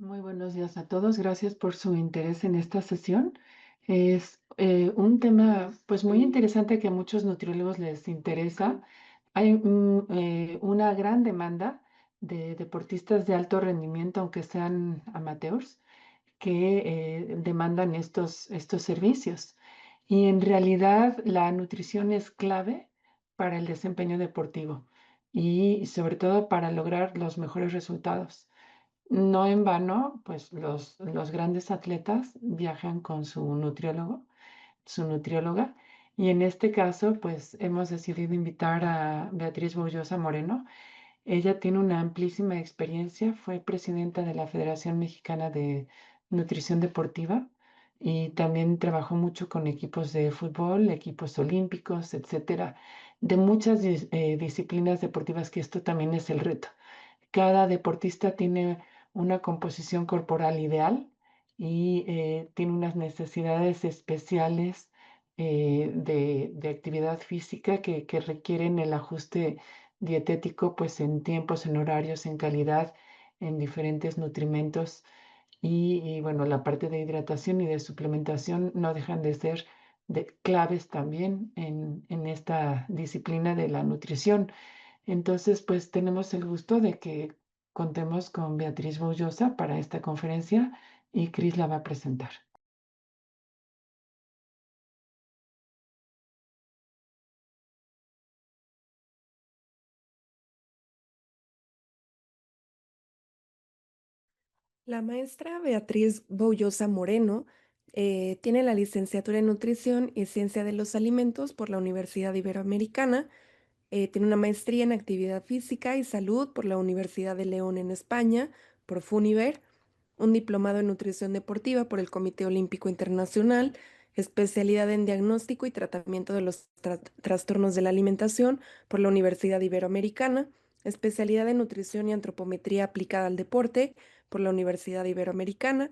Muy buenos días a todos. Gracias por su interés en esta sesión. Es un tema pues muy interesante que a muchos nutriólogos les interesa. Hay una gran demanda de deportistas de alto rendimiento, aunque sean amateurs, que demandan estos servicios. Y en realidad la nutrición es clave para el desempeño deportivo y sobre todo para lograr los mejores resultados. No en vano, pues los grandes atletas viajan con su nutriólogo, su nutrióloga, y en este caso, pues hemos decidido invitar a Beatriz Boullosa Moreno. Ella tiene una amplísima experiencia, fue presidenta de la Federación Mexicana de Nutrición Deportiva y también trabajó mucho con equipos de fútbol, equipos olímpicos, etcétera, de muchas disciplinas deportivas, que esto también es el reto. Cada deportista tiene una composición corporal ideal y tiene unas necesidades especiales de actividad física que requieren el ajuste dietético, pues en tiempos, en horarios, en calidad, en diferentes nutrimentos. Y bueno, la parte de hidratación y de suplementación no dejan de ser claves también en esta disciplina de la nutrición. Entonces, pues tenemos el gusto de que contemos con Beatriz Boullosa para esta conferencia y Cris la va a presentar. La maestra Beatriz Boullosa Moreno tiene la licenciatura en Nutrición y Ciencia de los Alimentos por la Universidad Iberoamericana. Tiene una maestría en Actividad Física y Salud por la Universidad de León en España, por Funiver, un diplomado en Nutrición Deportiva por el Comité Olímpico Internacional, especialidad en Diagnóstico y Tratamiento de los Trastornos de la Alimentación por la Universidad Iberoamericana, especialidad en Nutrición y Antropometría aplicada al deporte por la Universidad Iberoamericana,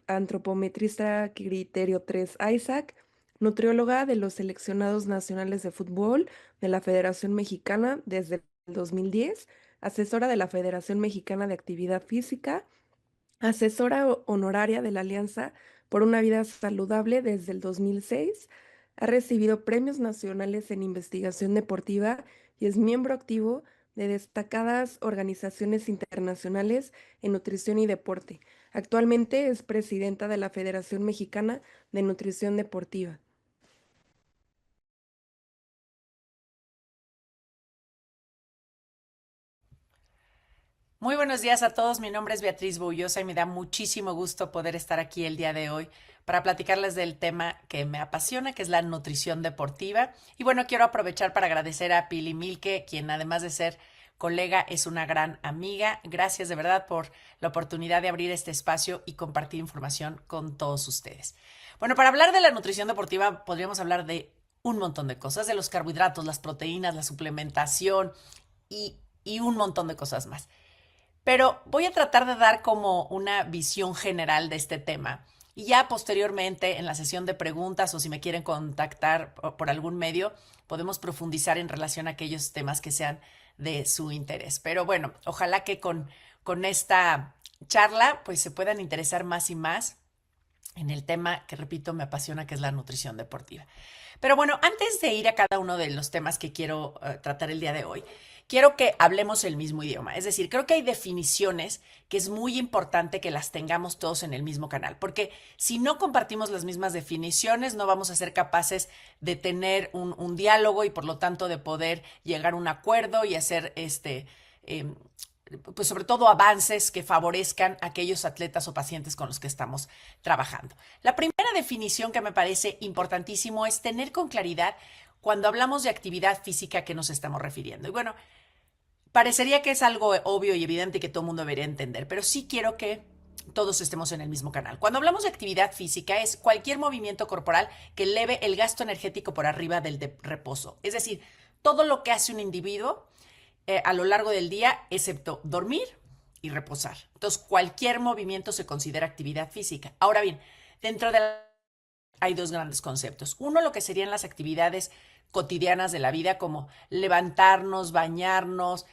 antropometrista criterio 3 ISAC, nutrióloga de los seleccionados nacionales de fútbol de la Federación Mexicana desde el 2010, asesora de la Federación Mexicana de Actividad Física, asesora honoraria de la Alianza por una Vida Saludable desde el 2006, ha recibido premios nacionales en investigación deportiva y es miembro activo de destacadas organizaciones internacionales en nutrición y deporte. Actualmente es presidenta de la Federación Mexicana de Nutrición Deportiva. Muy buenos días a todos, mi nombre es Beatriz Boullosa y me da muchísimo gusto poder estar aquí el día de hoy para platicarles del tema que me apasiona, que es la nutrición deportiva. Y bueno, quiero aprovechar para agradecer a Pili Milke, quien además de ser colega es una gran amiga. Gracias de verdad por la oportunidad de abrir este espacio y compartir información con todos ustedes. Bueno, para hablar de la nutrición deportiva podríamos hablar de un montón de cosas, de los carbohidratos, las proteínas, la suplementación y un montón de cosas más. Pero voy a tratar de dar como una visión general de este tema. Y ya posteriormente, en la sesión de preguntas o si me quieren contactar por algún medio, podemos profundizar en relación a aquellos temas que sean de su interés. Pero bueno, ojalá que con esta charla pues se puedan interesar más y más en el tema que, repito, me apasiona, que es la nutrición deportiva. Pero bueno, antes de ir a cada uno de los temas que quiero tratar el día de hoy, quiero que hablemos el mismo idioma. Es decir, creo que hay definiciones que es muy importante que las tengamos todos en el mismo canal, porque si no compartimos las mismas definiciones, no vamos a ser capaces de tener un diálogo y por lo tanto de poder llegar a un acuerdo y hacer eh, pues sobre todo avances que favorezcan a aquellos atletas o pacientes con los que estamos trabajando. La primera definición que me parece importantísimo es tener con claridad cuando hablamos de actividad física a qué nos estamos refiriendo. Y bueno, parecería que es algo obvio y evidente que todo el mundo debería entender, pero sí quiero que todos estemos en el mismo canal. Cuando hablamos de actividad física es cualquier movimiento corporal que eleve el gasto energético por arriba del de reposo. Es decir, todo lo que hace un individuo a lo largo del día, excepto dormir y reposar. Entonces, cualquier movimiento se considera actividad física. Ahora bien, dentro de la hay dos grandes conceptos. Uno, lo que serían las actividades cotidianas de la vida, como levantarnos, bañarnos,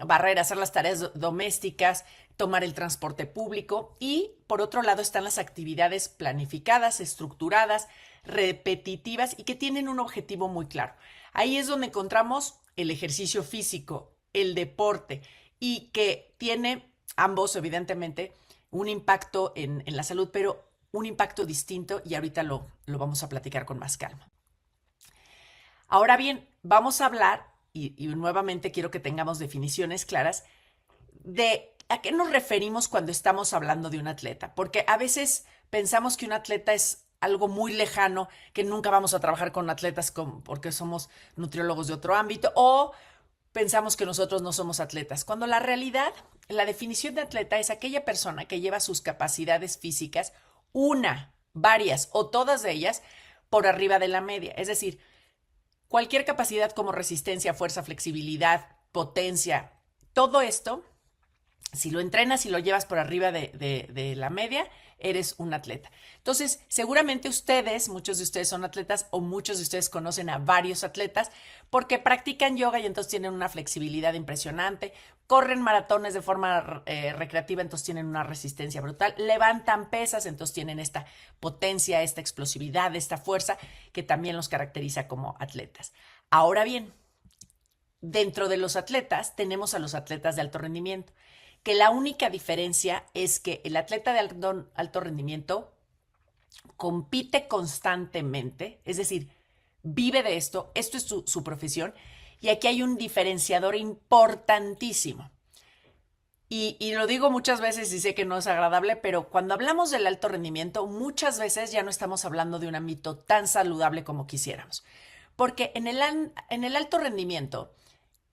barrer, hacer las tareas domésticas, tomar el transporte público y por otro lado están las actividades planificadas, estructuradas, repetitivas y que tienen un objetivo muy claro. Ahí es donde encontramos el ejercicio físico, el deporte y que tiene ambos evidentemente un impacto en la salud, pero un impacto distinto y ahorita lo vamos a platicar con más calma. Ahora bien, vamos a hablar, y nuevamente quiero que tengamos definiciones claras, de a qué nos referimos cuando estamos hablando de un atleta, porque a veces pensamos que un atleta es algo muy lejano, que nunca vamos a trabajar con atletas porque somos nutriólogos de otro ámbito, o pensamos que nosotros no somos atletas, cuando la realidad, la definición de atleta es aquella persona que lleva sus capacidades físicas, varias o todas de ellas, por arriba de la media. Es decir, cualquier capacidad como resistencia, fuerza, flexibilidad, potencia, todo esto, si lo entrenas y lo llevas por arriba de la media, eres un atleta. Entonces, seguramente muchos de ustedes son atletas o muchos de ustedes conocen a varios atletas porque practican yoga y entonces tienen una flexibilidad impresionante, corren maratones de forma recreativa, entonces tienen una resistencia brutal, levantan pesas, entonces tienen esta potencia, esta explosividad, esta fuerza que también los caracteriza como atletas. Ahora bien, dentro de los atletas tenemos a los atletas de alto rendimiento, que la única diferencia es que el atleta de alto rendimiento compite constantemente, es decir, vive de esto es su profesión, y aquí hay un diferenciador importantísimo. Y lo digo muchas veces y sé que no es agradable, pero cuando hablamos del alto rendimiento, muchas veces ya no estamos hablando de un ámbito tan saludable como quisiéramos. Porque en el alto rendimiento,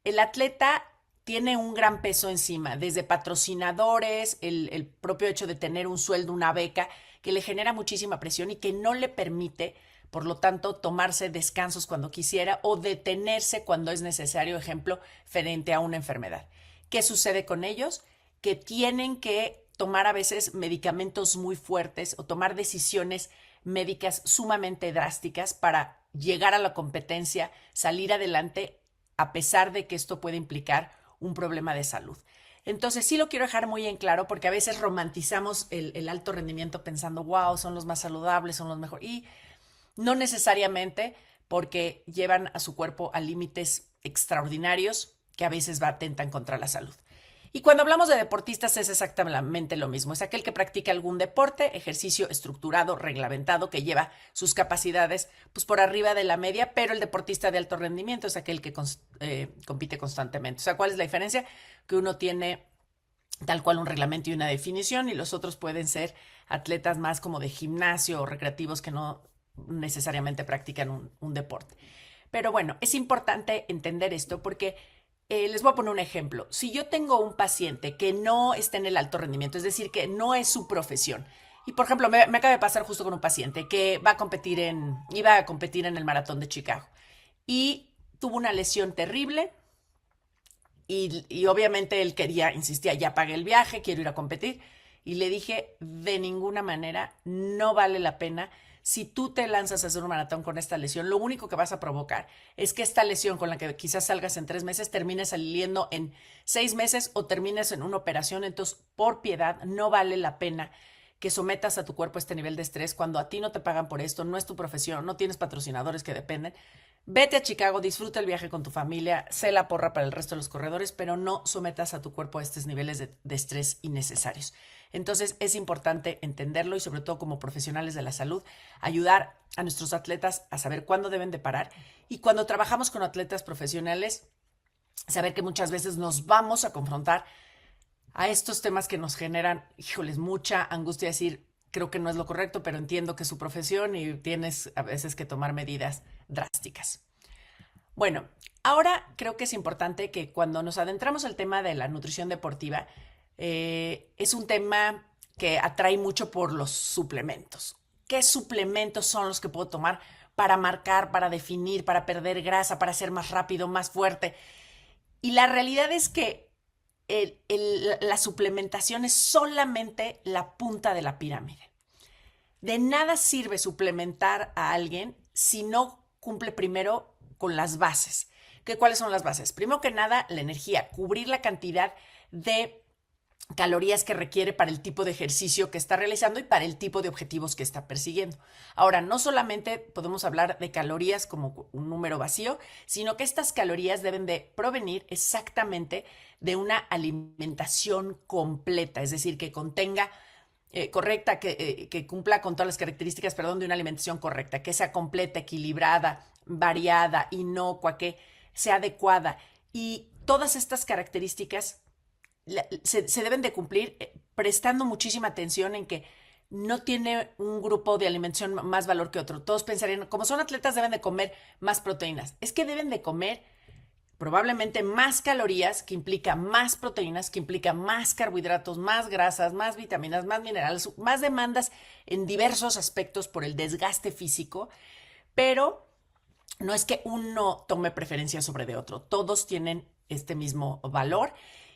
el atleta tiene un gran peso encima, desde patrocinadores, el propio hecho de tener un sueldo, una beca, que le genera muchísima presión y que no le permite, por lo tanto, tomarse descansos cuando quisiera o detenerse cuando es necesario, ejemplo, frente a una enfermedad. ¿Qué sucede con ellos? Que tienen que tomar a veces medicamentos muy fuertes o tomar decisiones médicas sumamente drásticas para llegar a la competencia, salir adelante, a pesar de que esto puede implicar un problema de salud. Entonces sí lo quiero dejar muy en claro porque a veces romantizamos el alto rendimiento pensando, wow, son los más saludables, son los mejores. Y no necesariamente, porque llevan a su cuerpo a límites extraordinarios que a veces atentan contra la salud. Y cuando hablamos de deportistas es exactamente lo mismo. Es aquel que practica algún deporte, ejercicio estructurado, reglamentado, que lleva sus capacidades pues, por arriba de la media, pero el deportista de alto rendimiento es aquel que compite constantemente. O sea, ¿cuál es la diferencia? Que uno tiene tal cual un reglamento y una definición y los otros pueden ser atletas más como de gimnasio o recreativos que no necesariamente practican un deporte. Pero bueno, es importante entender esto porque les voy a poner un ejemplo. Si yo tengo un paciente que no está en el alto rendimiento, es decir, que no es su profesión, y por ejemplo, me acaba de pasar justo con un paciente que iba a competir en el maratón de Chicago y tuvo una lesión terrible y obviamente él insistía, ya pagué el viaje, quiero ir a competir. Y le dije, de ninguna manera, no vale la pena. Si tú te lanzas a hacer un maratón con esta lesión, lo único que vas a provocar es que esta lesión con la que quizás salgas en 3 meses termine saliendo en 6 meses o termines en una operación. Entonces, por piedad, no vale la pena que sometas a tu cuerpo a este nivel de estrés cuando a ti no te pagan por esto, no es tu profesión, no tienes patrocinadores que dependen. Vete a Chicago, disfruta el viaje con tu familia, sé la porra para el resto de los corredores, pero no sometas a tu cuerpo a estos niveles de estrés innecesarios. Entonces es importante entenderlo y sobre todo como profesionales de la salud, ayudar a nuestros atletas a saber cuándo deben de parar y cuando trabajamos con atletas profesionales, saber que muchas veces nos vamos a confrontar a estos temas que nos generan, híjoles, mucha angustia, decir, creo que no es lo correcto, pero entiendo que es su profesión y tienes a veces que tomar medidas drásticas. Bueno, ahora creo que es importante que cuando nos adentramos al tema de la nutrición deportiva, es un tema que atrae mucho por los suplementos. ¿Qué suplementos son los que puedo tomar para marcar, para definir, para perder grasa, para ser más rápido, más fuerte? Y la realidad es que la suplementación es solamente la punta de la pirámide. De nada sirve suplementar a alguien si no cumple primero con las bases. ¿Cuáles son las bases? Primero que nada, la energía, cubrir la cantidad de calorías que requiere para el tipo de ejercicio que está realizando y para el tipo de objetivos que está persiguiendo. Ahora, no solamente podemos hablar de calorías como un número vacío, sino que estas calorías deben de provenir exactamente de una alimentación completa, es decir, que contenga correcta, que cumpla con todas las características, perdón, de una alimentación correcta, que sea completa, equilibrada, variada, inocua, que sea adecuada. Y todas estas características se deben de cumplir prestando muchísima atención en que no tiene un grupo de alimentación más valor que otro. Todos pensarían, como son atletas, deben de comer más proteínas. Es que deben de comer probablemente más calorías, que implica más proteínas, que implica más carbohidratos, más grasas, más vitaminas, más minerales, más demandas en diversos aspectos por el desgaste físico, pero no es que uno tome preferencia sobre de otro. Todos tienen este mismo valor.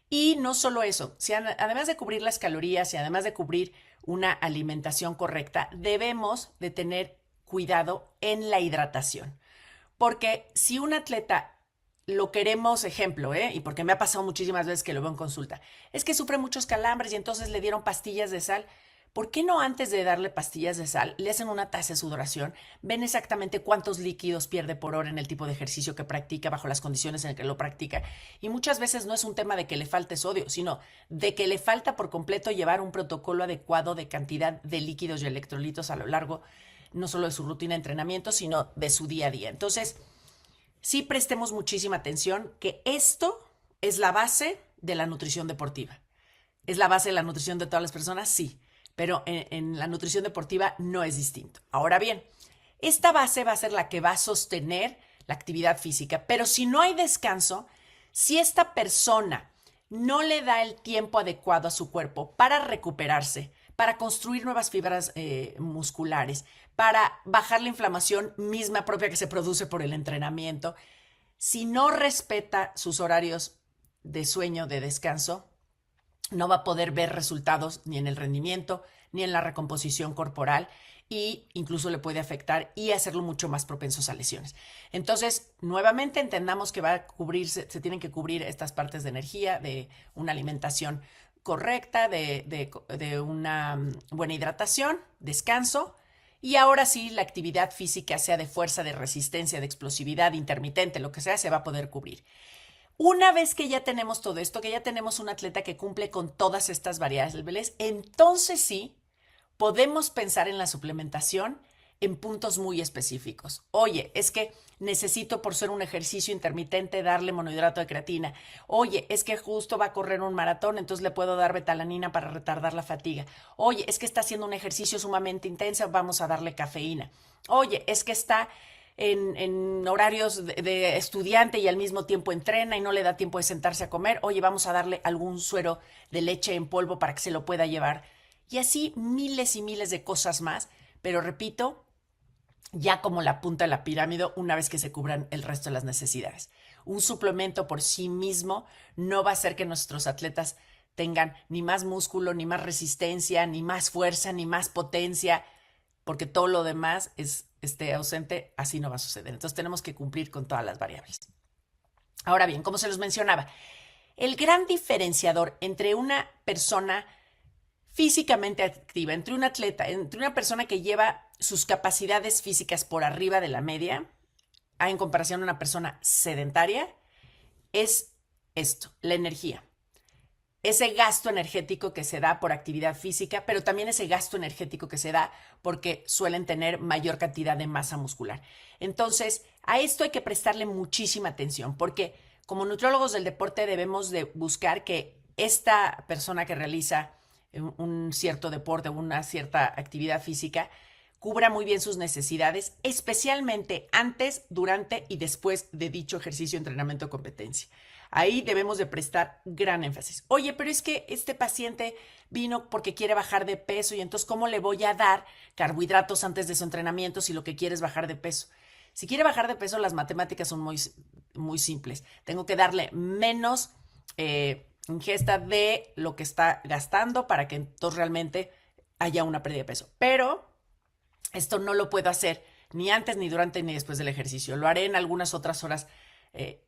Y no solo eso, si además de cubrir las calorías y además de cubrir una alimentación correcta, debemos de tener cuidado en la hidratación. Porque si un atleta lo queremos, ejemplo, y porque me ha pasado muchísimas veces que lo veo en consulta, es que sufre muchos calambres y entonces le dieron pastillas de sal. ¿Por qué no antes de darle pastillas de sal le hacen una tasa de sudoración? Ven exactamente cuántos líquidos pierde por hora en el tipo de ejercicio que practica, bajo las condiciones en las que lo practica. Y muchas veces no es un tema de que le falte sodio, sino de que le falta por completo llevar un protocolo adecuado de cantidad de líquidos y electrolitos a lo largo no solo de su rutina de entrenamiento, sino de su día a día. Entonces, sí prestemos muchísima atención que esto es la base de la nutrición deportiva. ¿Es la base de la nutrición de todas las personas? Sí, pero en la nutrición deportiva no es distinto. Ahora bien, esta base va a ser la que va a sostener la actividad física, pero si no hay descanso, si esta persona no le da el tiempo adecuado a su cuerpo para recuperarse, para construir nuevas fibras musculares, para bajar la inflamación misma propia que se produce por el entrenamiento, si no respeta sus horarios de sueño, de descanso, no va a poder ver resultados ni en el rendimiento, ni en la recomposición corporal, y incluso le puede afectar y hacerlo mucho más propensos a lesiones. Entonces, nuevamente entendamos que va a cubrirse, se tienen que cubrir estas partes de energía, de una alimentación correcta, de una buena hidratación, descanso, y ahora sí la actividad física, sea de fuerza, de resistencia, de explosividad, intermitente, lo que sea, se va a poder cubrir. Una vez que ya tenemos todo esto, que ya tenemos un atleta que cumple con todas estas variables, entonces sí podemos pensar en la suplementación en puntos muy específicos. Oye, es que necesito, por ser un ejercicio intermitente, darle monohidrato de creatina. Oye, es que justo va a correr un maratón, entonces le puedo dar betalanina para retardar la fatiga. Oye, es que está haciendo un ejercicio sumamente intenso, vamos a darle cafeína. Oye, es que está en horarios de estudiante y al mismo tiempo entrena y no le da tiempo de sentarse a comer. Oye, vamos a darle algún suero de leche en polvo para que se lo pueda llevar. Y así miles y miles de cosas más, pero repito, ya como la punta de la pirámide, una vez que se cubran el resto de las necesidades. Un suplemento por sí mismo no va a hacer que nuestros atletas tengan ni más músculo, ni más resistencia, ni más fuerza, ni más potencia, porque todo lo demás esté ausente, así no va a suceder. Entonces tenemos que cumplir con todas las variables. Ahora bien, como se los mencionaba, el gran diferenciador entre una persona físicamente activa, entre un atleta, entre una persona que lleva sus capacidades físicas por arriba de la media, en comparación a una persona sedentaria, es esto, la energía. Ese gasto energético que se da por actividad física, pero también ese gasto energético que se da porque suelen tener mayor cantidad de masa muscular. Entonces, a esto hay que prestarle muchísima atención, porque como nutriólogos del deporte debemos de buscar que esta persona que realiza un cierto deporte, una cierta actividad física, cubra muy bien sus necesidades, especialmente antes, durante y después de dicho ejercicio, entrenamiento o competencia. Ahí debemos de prestar gran énfasis. Oye, pero es que este paciente vino porque quiere bajar de peso y entonces ¿cómo le voy a dar carbohidratos antes de su entrenamiento si lo que quiere es bajar de peso? Si quiere bajar de peso, las matemáticas son muy, muy simples. Tengo que darle menos ingesta de lo que está gastando para que entonces realmente haya una pérdida de peso. Pero esto no lo puedo hacer ni antes, ni durante, ni después del ejercicio. Lo haré en algunas otras horas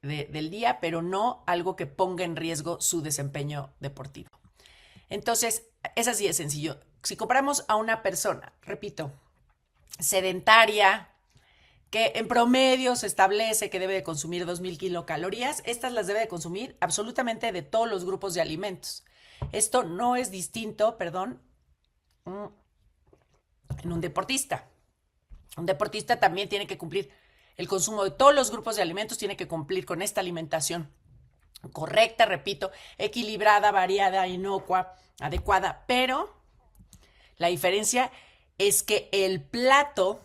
del día, pero no algo que ponga en riesgo su desempeño deportivo. Entonces, es así de sencillo. Si comparamos a una persona, repito, sedentaria, que en promedio se establece que debe de consumir 2.000 kilocalorías, estas las debe de consumir absolutamente de todos los grupos de alimentos. Esto no es distinto, perdón, en un deportista. Un deportista también tiene que cumplir el consumo de todos los grupos de alimentos, tiene que cumplir con esta alimentación correcta, repito, equilibrada, variada, inocua, adecuada, pero la diferencia es que el plato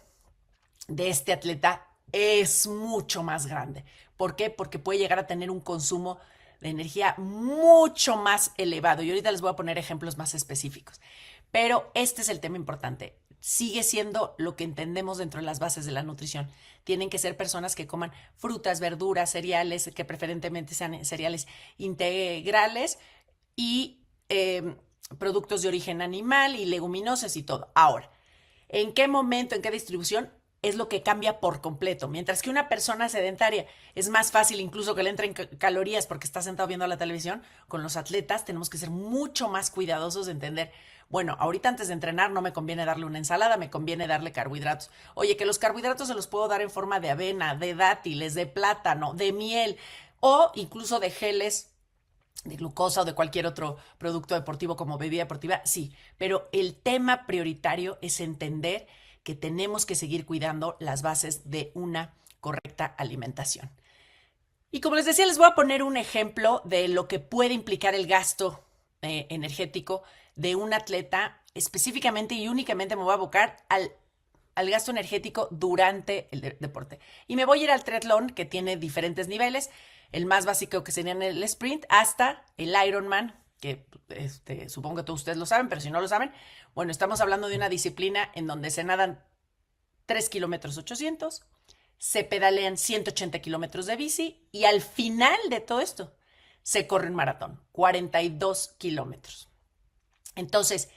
de este atleta es mucho más grande. ¿Por qué? Porque puede llegar a tener un consumo de energía mucho más elevado. Y ahorita les voy a poner ejemplos más específicos. Pero este es el tema importante. Sigue siendo lo que entendemos dentro de las bases de la nutrición. Tienen que ser personas que coman frutas, verduras, cereales, que preferentemente sean cereales integrales y productos de origen animal y leguminosas y todo. Ahora, ¿en qué momento, en qué distribución? Es lo que cambia por completo. Mientras que una persona sedentaria es más fácil incluso que le entren calorías porque está sentado viendo la televisión, con los atletas tenemos que ser mucho más cuidadosos de entender, bueno, ahorita antes de entrenar no me conviene darle una ensalada, me conviene darle carbohidratos. Oye, que los carbohidratos se los puedo dar en forma de avena, de dátiles, de plátano, de miel o incluso de geles de glucosa o de cualquier otro producto deportivo como bebida deportiva, sí. Pero el tema prioritario es entender que tenemos que seguir cuidando las bases de una correcta alimentación. Y como les decía, les voy a poner un ejemplo de lo que puede implicar el gasto energético de un atleta. Específicamente y únicamente me voy a abocar al gasto energético durante el deporte. Y me voy a ir al triatlón, que tiene diferentes niveles. El más básico que sería el sprint, hasta el Ironman, que supongo que todos ustedes lo saben, pero si no lo saben, bueno, estamos hablando de una disciplina en donde se nadan 3 kilómetros 800, se pedalean 180 kilómetros de bici y al final de todo esto se corre un maratón, 42 kilómetros. Entonces,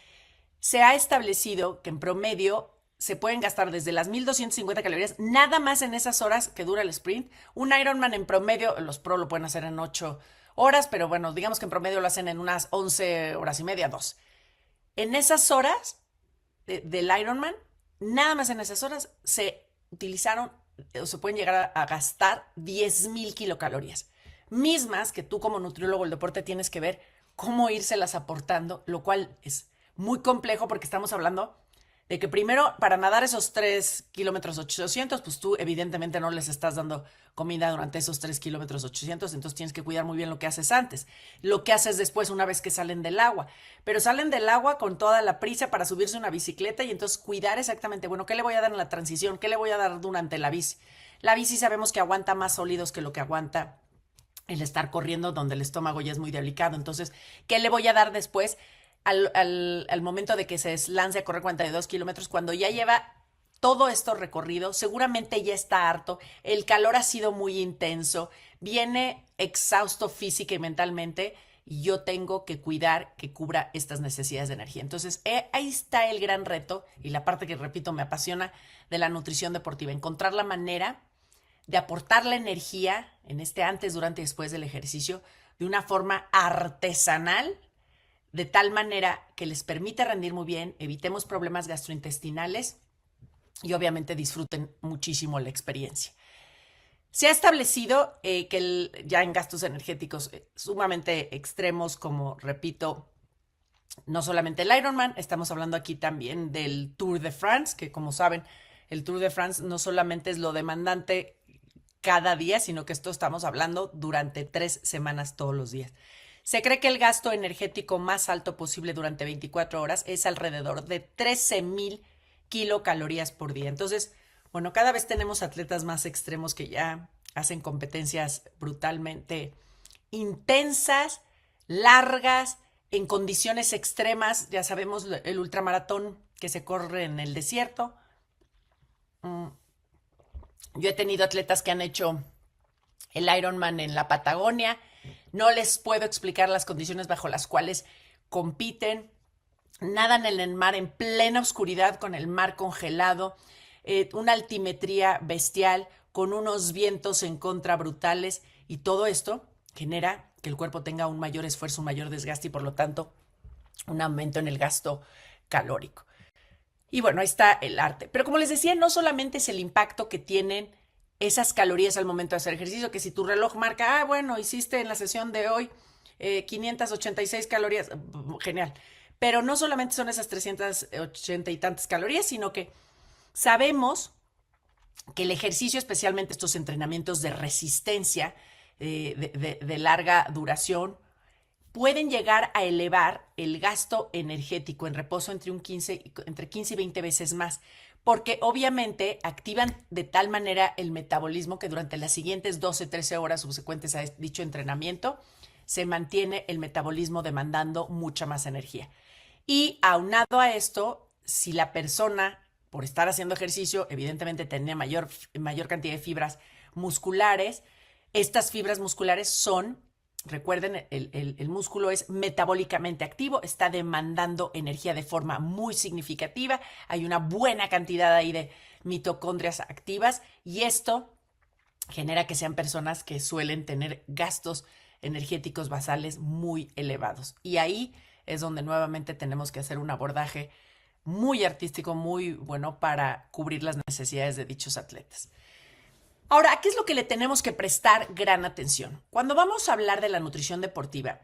se ha establecido que en promedio se pueden gastar desde las 1.250 calorías nada más en esas horas que dura el sprint. Un Ironman en promedio, los pro lo pueden hacer en 8 horas, pero bueno, digamos que en promedio lo hacen en unas 11 horas y media, 2. En esas horas del Ironman, nada más en esas horas se utilizaron o se pueden llegar a gastar 10.000 kilocalorías, mismas que tú como nutriólogo del deporte tienes que ver cómo írselas aportando, lo cual es muy complejo porque estamos hablando de que primero para nadar esos 3 kilómetros 800, pues tú evidentemente no les estás dando comida durante esos 3 kilómetros 800, entonces tienes que cuidar muy bien lo que haces antes, lo que haces después una vez que salen del agua, pero salen del agua con toda la prisa para subirse a una bicicleta y entonces cuidar exactamente, bueno, ¿qué le voy a dar en la transición? ¿Qué le voy a dar durante la bici? La bici sabemos que aguanta más sólidos que lo que aguanta el estar corriendo, donde el estómago ya es muy delicado, entonces, ¿qué le voy a dar después? Al momento de que se lance a correr 42 kilómetros, cuando ya lleva todo esto recorrido, seguramente ya está harto, el calor ha sido muy intenso, viene exhausto física y mentalmente, y yo tengo que cuidar que cubra estas necesidades de energía. Entonces, ahí está el gran reto y la parte que, repito, me apasiona de la nutrición deportiva, encontrar la manera de aportar la energía en este antes, durante y después del ejercicio de una forma artesanal, de tal manera que les permita rendir muy bien, evitemos problemas gastrointestinales y obviamente disfruten muchísimo la experiencia. Se ha establecido que ya en gastos energéticos sumamente extremos, como repito, no solamente el Ironman, estamos hablando aquí también del Tour de France, que como saben, el Tour de France no solamente es lo demandante cada día, sino que esto estamos hablando durante 3 semanas todos los días. Se cree que el gasto energético más alto posible durante 24 horas es alrededor de 13.000 kilocalorías por día. Entonces, bueno, cada vez tenemos atletas más extremos que ya hacen competencias brutalmente intensas, largas, en condiciones extremas. Ya sabemos el ultramaratón que se corre en el desierto. Yo he tenido atletas que han hecho el Ironman en la Patagonia. No les puedo explicar las condiciones bajo las cuales compiten. Nadan en el mar en plena oscuridad con el mar congelado, una altimetría bestial, con unos vientos en contra brutales, y todo esto genera que el cuerpo tenga un mayor esfuerzo, un mayor desgaste y por lo tanto un aumento en el gasto calórico. Y bueno, ahí está el arte. Pero como les decía, no solamente es el impacto que tienen esas calorías al momento de hacer ejercicio, que si tu reloj marca, bueno, hiciste en la sesión de hoy 586 calorías, genial. Pero no solamente son esas 380 y tantas calorías, sino que sabemos que el ejercicio, especialmente estos entrenamientos de resistencia de larga duración, pueden llegar a elevar el gasto energético en reposo entre 15 y 20 veces más, porque obviamente activan de tal manera el metabolismo que durante las siguientes 12, 13 horas subsecuentes a dicho entrenamiento se mantiene el metabolismo demandando mucha más energía. Y aunado a esto, si la persona, por estar haciendo ejercicio, evidentemente tiene mayor cantidad de fibras musculares, estas fibras musculares son, recuerden, el músculo es metabólicamente activo, está demandando energía de forma muy significativa, hay una buena cantidad ahí de mitocondrias activas y esto genera que sean personas que suelen tener gastos energéticos basales muy elevados. Y ahí es donde nuevamente tenemos que hacer un abordaje muy artístico, muy bueno para cubrir las necesidades de dichos atletas. Ahora, ¿a qué es lo que le tenemos que prestar gran atención? Cuando vamos a hablar de la nutrición deportiva,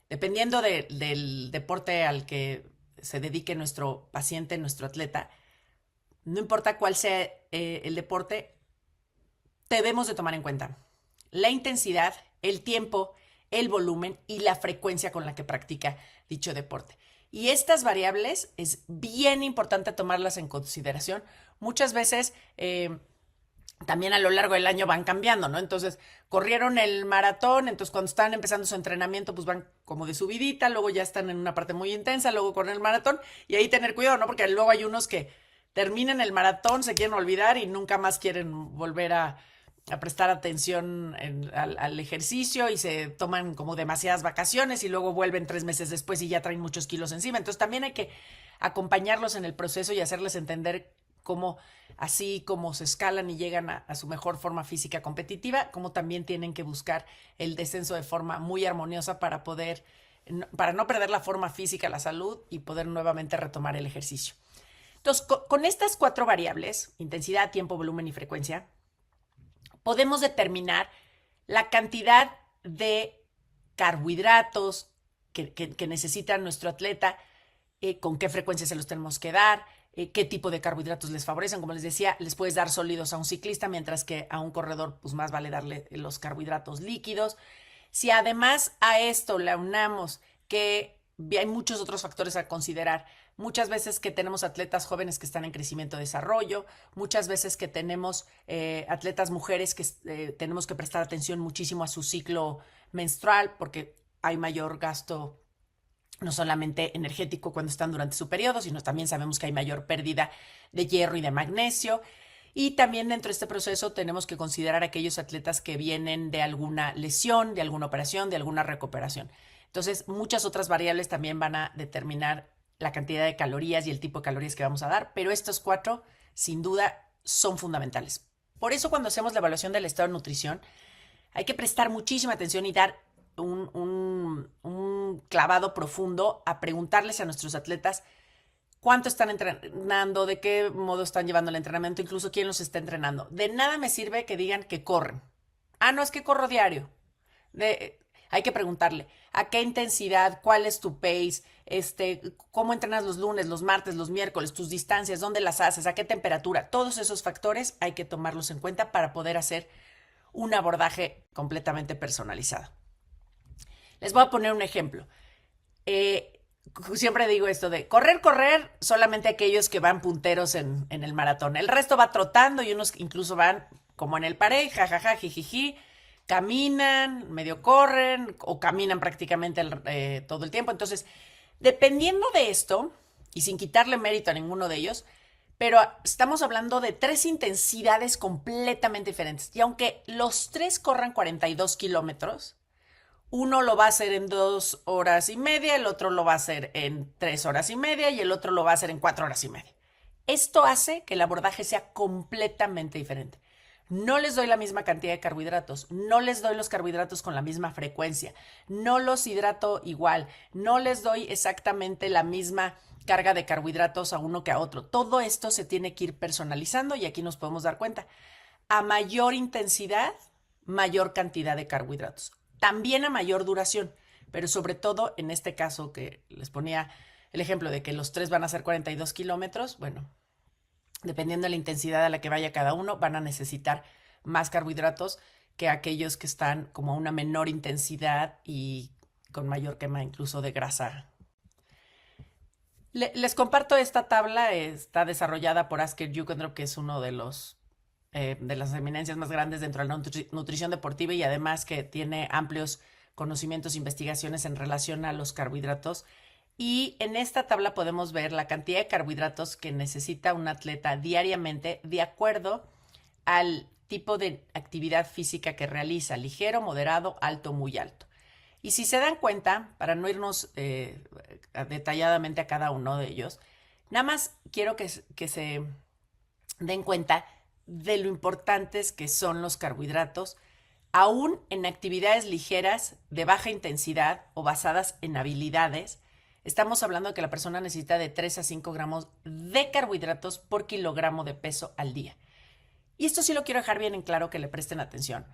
dependiendo del deporte al que se dedique nuestro paciente, nuestro atleta, no importa cuál sea el deporte, debemos de tomar en cuenta la intensidad, el tiempo, el volumen y la frecuencia con la que practica dicho deporte. Y estas variables es bien importante tomarlas en consideración. Muchas veces también a lo largo del año van cambiando, ¿no? Entonces, corrieron el maratón, entonces cuando están empezando su entrenamiento, pues van como de subidita, luego ya están en una parte muy intensa, luego corren el maratón, y ahí tener cuidado, ¿no? Porque luego hay unos que terminan el maratón, se quieren olvidar y nunca más quieren volver a prestar atención al ejercicio y se toman como demasiadas vacaciones y luego vuelven 3 meses después y ya traen muchos kilos encima. Entonces también hay que acompañarlos en el proceso y hacerles entender cómo, así como se escalan y llegan a su mejor forma física competitiva, como también tienen que buscar el descenso de forma muy armoniosa para no perder la forma física, la salud y poder nuevamente retomar el ejercicio. Entonces, con estas 4 variables, intensidad, tiempo, volumen y frecuencia, podemos determinar la cantidad de carbohidratos que necesita nuestro atleta, con qué frecuencia se los tenemos que dar, qué tipo de carbohidratos les favorecen. Como les decía, les puedes dar sólidos a un ciclista, mientras que a un corredor pues más vale darle los carbohidratos líquidos. Si además a esto le aunamos que hay muchos otros factores a considerar, muchas veces que tenemos atletas jóvenes que están en crecimiento y desarrollo, muchas veces que tenemos atletas mujeres que tenemos que prestar atención muchísimo a su ciclo menstrual porque hay mayor gasto no solamente energético cuando están durante su periodo, sino también sabemos que hay mayor pérdida de hierro y de magnesio. Y también dentro de este proceso tenemos que considerar aquellos atletas que vienen de alguna lesión, de alguna operación, de alguna recuperación. Entonces, muchas otras variables también van a determinar la cantidad de calorías y el tipo de calorías que vamos a dar, pero estos 4, sin duda, son fundamentales. Por eso, cuando hacemos la evaluación del estado de nutrición, hay que prestar muchísima atención y dar un clavado profundo a preguntarles a nuestros atletas cuánto están entrenando, de qué modo están llevando el entrenamiento, incluso quién los está entrenando. De nada me sirve que digan que corren. Ah, no, es que corro diario. Hay que preguntarle a qué intensidad, cuál es tu pace, cómo entrenas los lunes, los martes, los miércoles, tus distancias, dónde las haces, a qué temperatura. Todos esos factores hay que tomarlos en cuenta para poder hacer un abordaje completamente personalizado. Les voy a poner un ejemplo. Siempre digo esto de correr, solamente aquellos que van punteros en el maratón. El resto va trotando y unos incluso van como en el paré, jajaja, jijiji, caminan, medio corren o caminan prácticamente todo el tiempo. Entonces, dependiendo de esto, y sin quitarle mérito a ninguno de ellos, pero estamos hablando de 3 intensidades completamente diferentes. Y aunque los 3 corran 42 kilómetros, uno lo va a hacer en 2 horas y media, el otro lo va a hacer en 3 horas y media y el otro lo va a hacer en 4 horas y media. Esto hace que el abordaje sea completamente diferente. no les doy la misma cantidad de carbohidratos, no les doy los carbohidratos con la misma frecuencia, no los hidrato igual, no les doy exactamente la misma carga de carbohidratos a uno que a otro. Todo esto se tiene que ir personalizando y aquí nos podemos dar cuenta. A mayor intensidad, mayor cantidad de carbohidratos. También a mayor duración, pero sobre todo en este caso que les ponía el ejemplo de que los 3 van a ser 42 kilómetros, bueno, dependiendo de la intensidad a la que vaya cada uno, van a necesitar más carbohidratos que aquellos que están como a una menor intensidad y con mayor quema incluso de grasa. Les comparto esta tabla, está desarrollada por Asker Jukendrup, que es uno de las eminencias más grandes dentro de la nutrición deportiva y además que tiene amplios conocimientos e investigaciones en relación a los carbohidratos. Y en esta tabla podemos ver la cantidad de carbohidratos que necesita un atleta diariamente de acuerdo al tipo de actividad física que realiza, ligero, moderado, alto, muy alto. Y si se dan cuenta, para no irnos detalladamente a cada uno de ellos, nada más quiero que se den cuenta de lo importantes que son los carbohidratos, aún en actividades ligeras de baja intensidad o basadas en habilidades. Estamos hablando de que la persona necesita de 3 a 5 gramos de carbohidratos por kilogramo de peso al día. Y esto sí lo quiero dejar bien en claro, que le presten atención,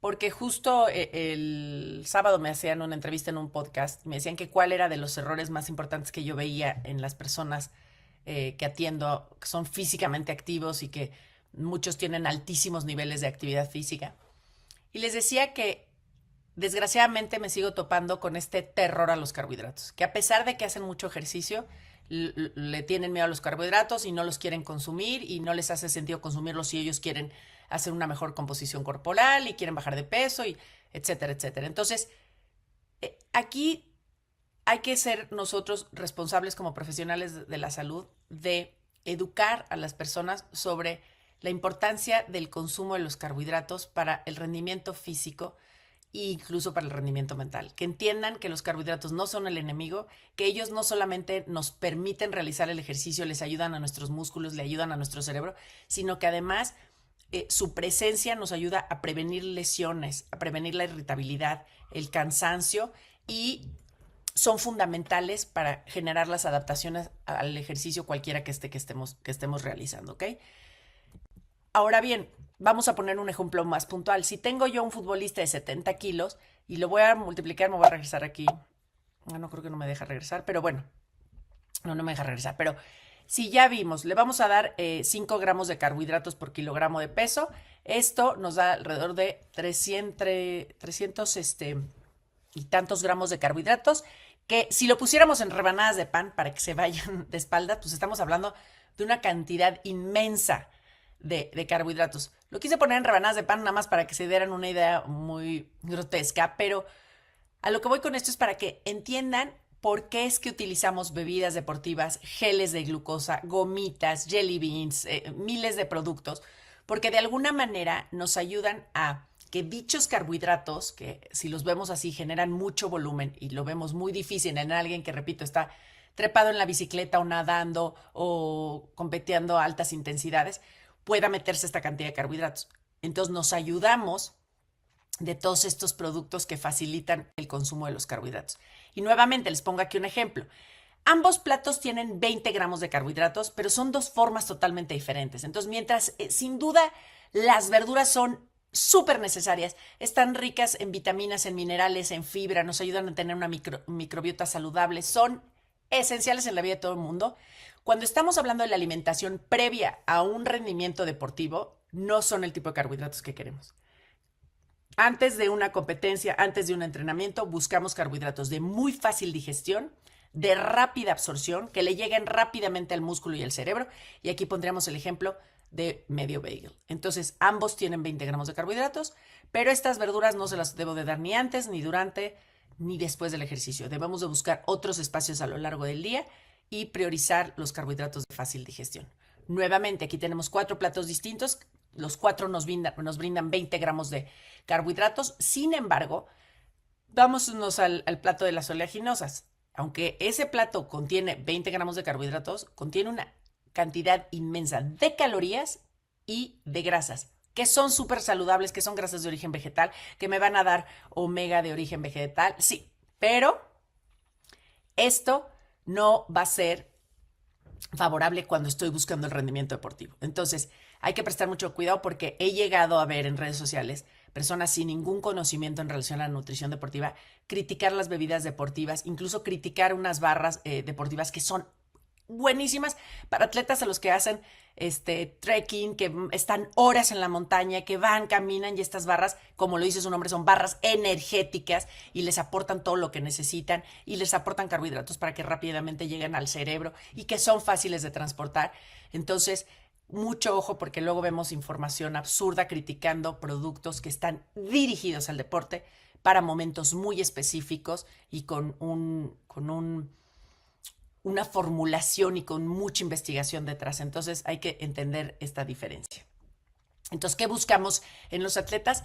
porque justo el sábado me hacían una entrevista en un podcast, me decían que cuál era de los errores más importantes que yo veía en las personas que atiendo, que son físicamente activos y que muchos tienen altísimos niveles de actividad física. Y les decía que desgraciadamente me sigo topando con este terror a los carbohidratos, que a pesar de que hacen mucho ejercicio, le tienen miedo a los carbohidratos y no los quieren consumir y no les hace sentido consumirlos si ellos quieren hacer una mejor composición corporal y quieren bajar de peso, y etcétera, etcétera. Entonces, aquí hay que ser nosotros responsables como profesionales de la salud de educar a las personas sobre la importancia del consumo de los carbohidratos para el rendimiento físico e incluso para el rendimiento mental. Que entiendan que los carbohidratos no son el enemigo, que ellos no solamente nos permiten realizar el ejercicio, les ayudan a nuestros músculos, le ayudan a nuestro cerebro, sino que además su presencia nos ayuda a prevenir lesiones, a prevenir la irritabilidad, el cansancio, y son fundamentales para generar las adaptaciones al ejercicio cualquiera que estemos realizando, ¿ok? Ahora bien, vamos a poner un ejemplo más puntual. Si tengo yo un futbolista de 70 kilos y lo voy a multiplicar, me voy a regresar aquí. No creo que no me deja regresar, pero bueno, no me deja regresar. Pero si ya vimos, le vamos a dar 5 gramos de carbohidratos por kilogramo de peso. Esto nos da alrededor de 300 y tantos gramos de carbohidratos, que si lo pusiéramos en rebanadas de pan para que se vayan de espaldas, pues estamos hablando de una cantidad inmensa de carbohidratos. Lo quise poner en rebanadas de pan nada más para que se dieran una idea muy grotesca, pero a lo que voy con esto es para que entiendan por qué es que utilizamos bebidas deportivas, geles de glucosa, gomitas, jelly beans, miles de productos, porque de alguna manera nos ayudan a que dichos carbohidratos, que si los vemos así generan mucho volumen y lo vemos muy difícil en alguien que, repito, está trepado en la bicicleta o nadando o compitiendo a altas intensidades, pueda meterse esta cantidad de carbohidratos. Entonces nos ayudamos de todos estos productos que facilitan el consumo de los carbohidratos. Y nuevamente les pongo aquí un ejemplo. Ambos platos tienen 20 gramos de carbohidratos, pero son dos formas totalmente diferentes. Entonces, mientras sin duda las verduras son súper necesarias, están ricas en vitaminas, en minerales, en fibra, nos ayudan a tener una microbiota saludable, son esenciales en la vida de todo el mundo. Cuando estamos hablando de la alimentación previa a un rendimiento deportivo, no son el tipo de carbohidratos que queremos. Antes de una competencia, antes de un entrenamiento, buscamos carbohidratos de muy fácil digestión, de rápida absorción, que le lleguen rápidamente al músculo y al cerebro. Y aquí pondríamos el ejemplo de medio bagel. Entonces, ambos tienen 20 gramos de carbohidratos, pero estas verduras no se las debo de dar ni antes, ni durante, ni después del ejercicio. Debemos de buscar otros espacios a lo largo del día y priorizar los carbohidratos de fácil digestión. Nuevamente, aquí tenemos 4 platos distintos. Los 4 nos brindan 20 gramos de carbohidratos. Sin embargo, vámonos al plato de las oleaginosas. Aunque ese plato contiene 20 gramos de carbohidratos, contiene una cantidad inmensa de calorías y de grasas, que son súper saludables, que son grasas de origen vegetal, que me van a dar omega de origen vegetal, sí, pero esto no va a ser favorable cuando estoy buscando el rendimiento deportivo. Entonces, hay que prestar mucho cuidado porque he llegado a ver en redes sociales personas sin ningún conocimiento en relación a la nutrición deportiva criticar las bebidas deportivas, incluso criticar unas barras deportivas que son buenísimas para atletas a los que hacen trekking, que están horas en la montaña, que van, caminan, y estas barras, como lo dice su nombre, son barras energéticas y les aportan todo lo que necesitan y les aportan carbohidratos para que rápidamente lleguen al cerebro y que son fáciles de transportar. Entonces, mucho ojo porque luego vemos información absurda criticando productos que están dirigidos al deporte para momentos muy específicos y con una formulación y con mucha investigación detrás. Entonces hay que entender esta diferencia. Entonces, ¿qué buscamos en los atletas?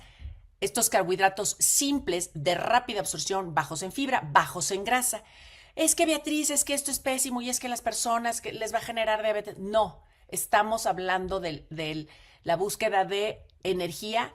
Estos carbohidratos simples, de rápida absorción, bajos en fibra, bajos en grasa. Es que Beatriz, es que esto es pésimo y es que las personas que les va a generar diabetes. No, estamos hablando de la búsqueda de energía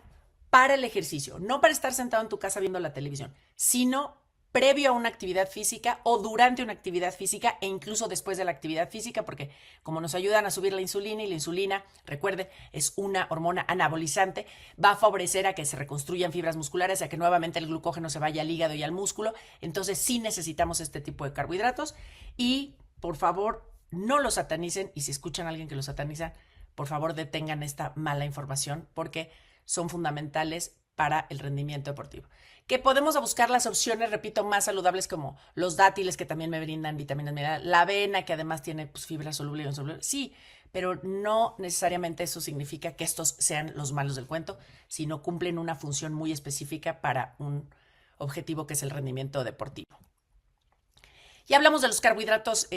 para el ejercicio, no para estar sentado en tu casa viendo la televisión, sino previo a una actividad física o durante una actividad física e incluso después de la actividad física, porque como nos ayudan a subir la insulina, y la insulina, recuerden, es una hormona anabolizante, va a favorecer a que se reconstruyan fibras musculares, a que nuevamente el glucógeno se vaya al hígado y al músculo. Entonces sí necesitamos este tipo de carbohidratos y por favor no los satanicen, y si escuchan a alguien que los sataniza, por favor detengan esta mala información porque son fundamentales para el rendimiento deportivo. Que podemos buscar las opciones, repito, más saludables como los dátiles, que también me brindan vitaminas minerales, la avena, que además tiene fibra soluble y insoluble, sí, pero no necesariamente eso significa que estos sean los malos del cuento, sino cumplen una función muy específica para un objetivo que es el rendimiento deportivo. Ya hablamos de los carbohidratos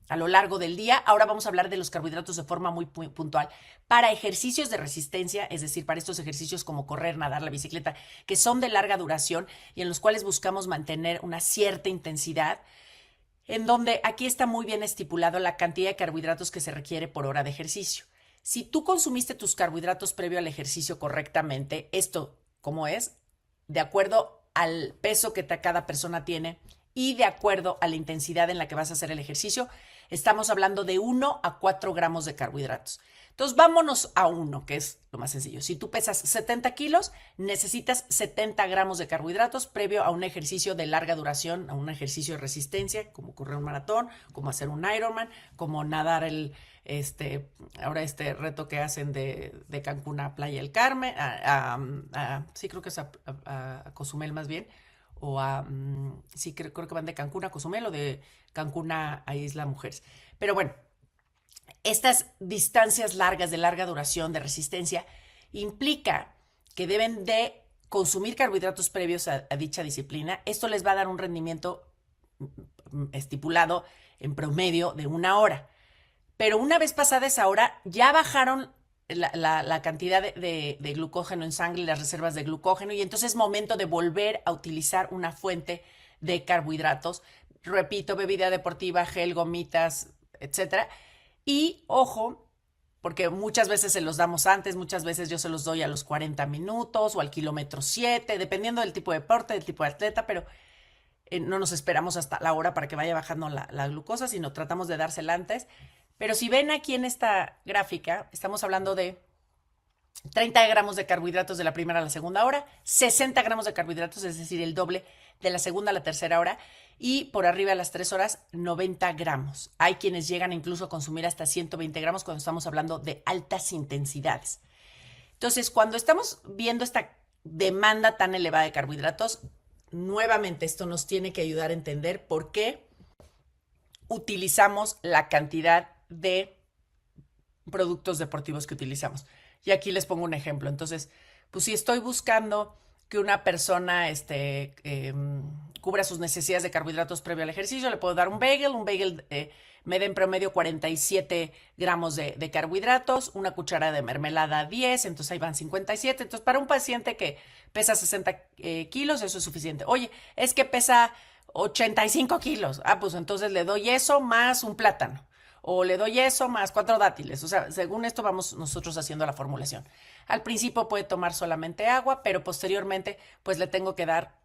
a lo largo del día. Ahora vamos a hablar de los carbohidratos de forma muy puntual para ejercicios de resistencia, es decir, para estos ejercicios como correr, nadar, la bicicleta, que son de larga duración y en los cuales buscamos mantener una cierta intensidad, en donde aquí está muy bien estipulado la cantidad de carbohidratos que se requiere por hora de ejercicio. Si tú consumiste tus carbohidratos previo al ejercicio correctamente, esto, ¿cómo es? De acuerdo al peso que cada persona tiene y de acuerdo a la intensidad en la que vas a hacer el ejercicio, estamos hablando de 1 a 4 gramos de carbohidratos. Entonces, vámonos a 1, que es lo más sencillo. Si tú pesas 70 kilos, necesitas 70 gramos de carbohidratos previo a un ejercicio de larga duración, a un ejercicio de resistencia, como correr un maratón, como hacer un Ironman, como nadar ahora este reto que hacen de Cancún a Playa del Carmen, sí, creo que es a Cozumel más bien, o sí, creo que van de Cancún a Cozumel o de Cancún a Isla Mujeres. Pero bueno, estas distancias largas, de larga duración, de resistencia, implica que deben de consumir carbohidratos previos a dicha disciplina. Esto les va a dar un rendimiento estipulado en promedio de 1 hora. Pero una vez pasada esa hora, ya bajaron la cantidad de glucógeno en sangre y las reservas de glucógeno, y entonces es momento de volver a utilizar una fuente de carbohidratos. Repito, bebida deportiva, gel, gomitas, etcétera. Y ojo, porque muchas veces se los damos antes, muchas veces yo se los doy a los 40 minutos o al kilómetro 7, dependiendo del tipo de deporte, del tipo de atleta, pero no nos esperamos hasta la hora para que vaya bajando la glucosa, sino tratamos de dársela antes. Pero si ven aquí en esta gráfica, estamos hablando de 30 gramos de carbohidratos de la primera a la segunda hora, 60 gramos de carbohidratos, es decir, el doble de la segunda a la tercera hora, y por arriba a las 3 horas, 90 gramos. Hay quienes llegan incluso a consumir hasta 120 gramos cuando estamos hablando de altas intensidades. Entonces, cuando estamos viendo esta demanda tan elevada de carbohidratos, nuevamente esto nos tiene que ayudar a entender por qué utilizamos la cantidad de productos deportivos que utilizamos. Y aquí les pongo un ejemplo. Entonces, pues si estoy buscando que una persona cubra sus necesidades de carbohidratos previo al ejercicio, le puedo dar un bagel. Un bagel me da en promedio 47 gramos de carbohidratos, una cucharada de mermelada 10, entonces ahí van 57. Entonces, para un paciente que pesa 60 kilos, eso es suficiente. Oye, es que pesa 85 kilos. Pues entonces le doy eso más un plátano. o le doy eso más 4 dátiles. O sea, según esto vamos nosotros haciendo la formulación. Al principio puede tomar solamente agua, pero posteriormente pues le tengo que dar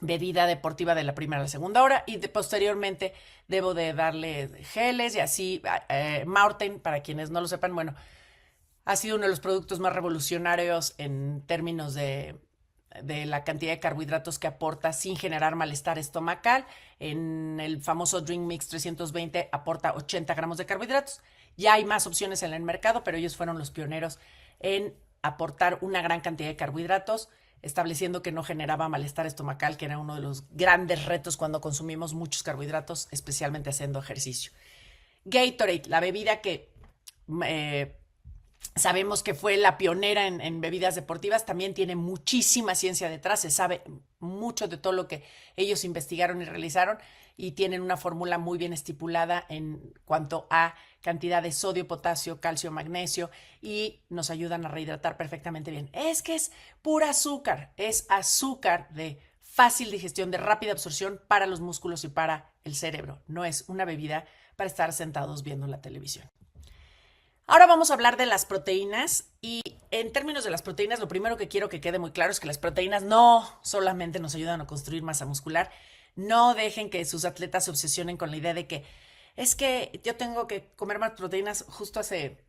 bebida deportiva de la primera a la segunda hora y posteriormente debo de darle geles y así. Maurten, para quienes no lo sepan, bueno, ha sido uno de los productos más revolucionarios en términos de la cantidad de carbohidratos que aporta sin generar malestar estomacal. En el famoso Drink Mix 320 aporta 80 gramos de carbohidratos. Ya hay más opciones en el mercado, pero ellos fueron los pioneros en aportar una gran cantidad de carbohidratos, estableciendo que no generaba malestar estomacal, que era uno de los grandes retos cuando consumimos muchos carbohidratos, especialmente haciendo ejercicio. Gatorade, la bebida que sabemos que fue la pionera en bebidas deportivas, también tiene muchísima ciencia detrás, se sabe mucho de todo lo que ellos investigaron y realizaron y tienen una fórmula muy bien estipulada en cuanto a cantidad de sodio, potasio, calcio, magnesio y nos ayudan a rehidratar perfectamente bien. Es que es pura azúcar, es azúcar de fácil digestión, de rápida absorción para los músculos y para el cerebro. No es una bebida para estar sentados viendo la televisión. Ahora vamos a hablar de las proteínas y en términos de las proteínas, lo primero que quiero que quede muy claro es que las proteínas no solamente nos ayudan a construir masa muscular. No dejen que sus atletas se obsesionen con la idea de que es que yo tengo que comer más proteínas. Justo hace,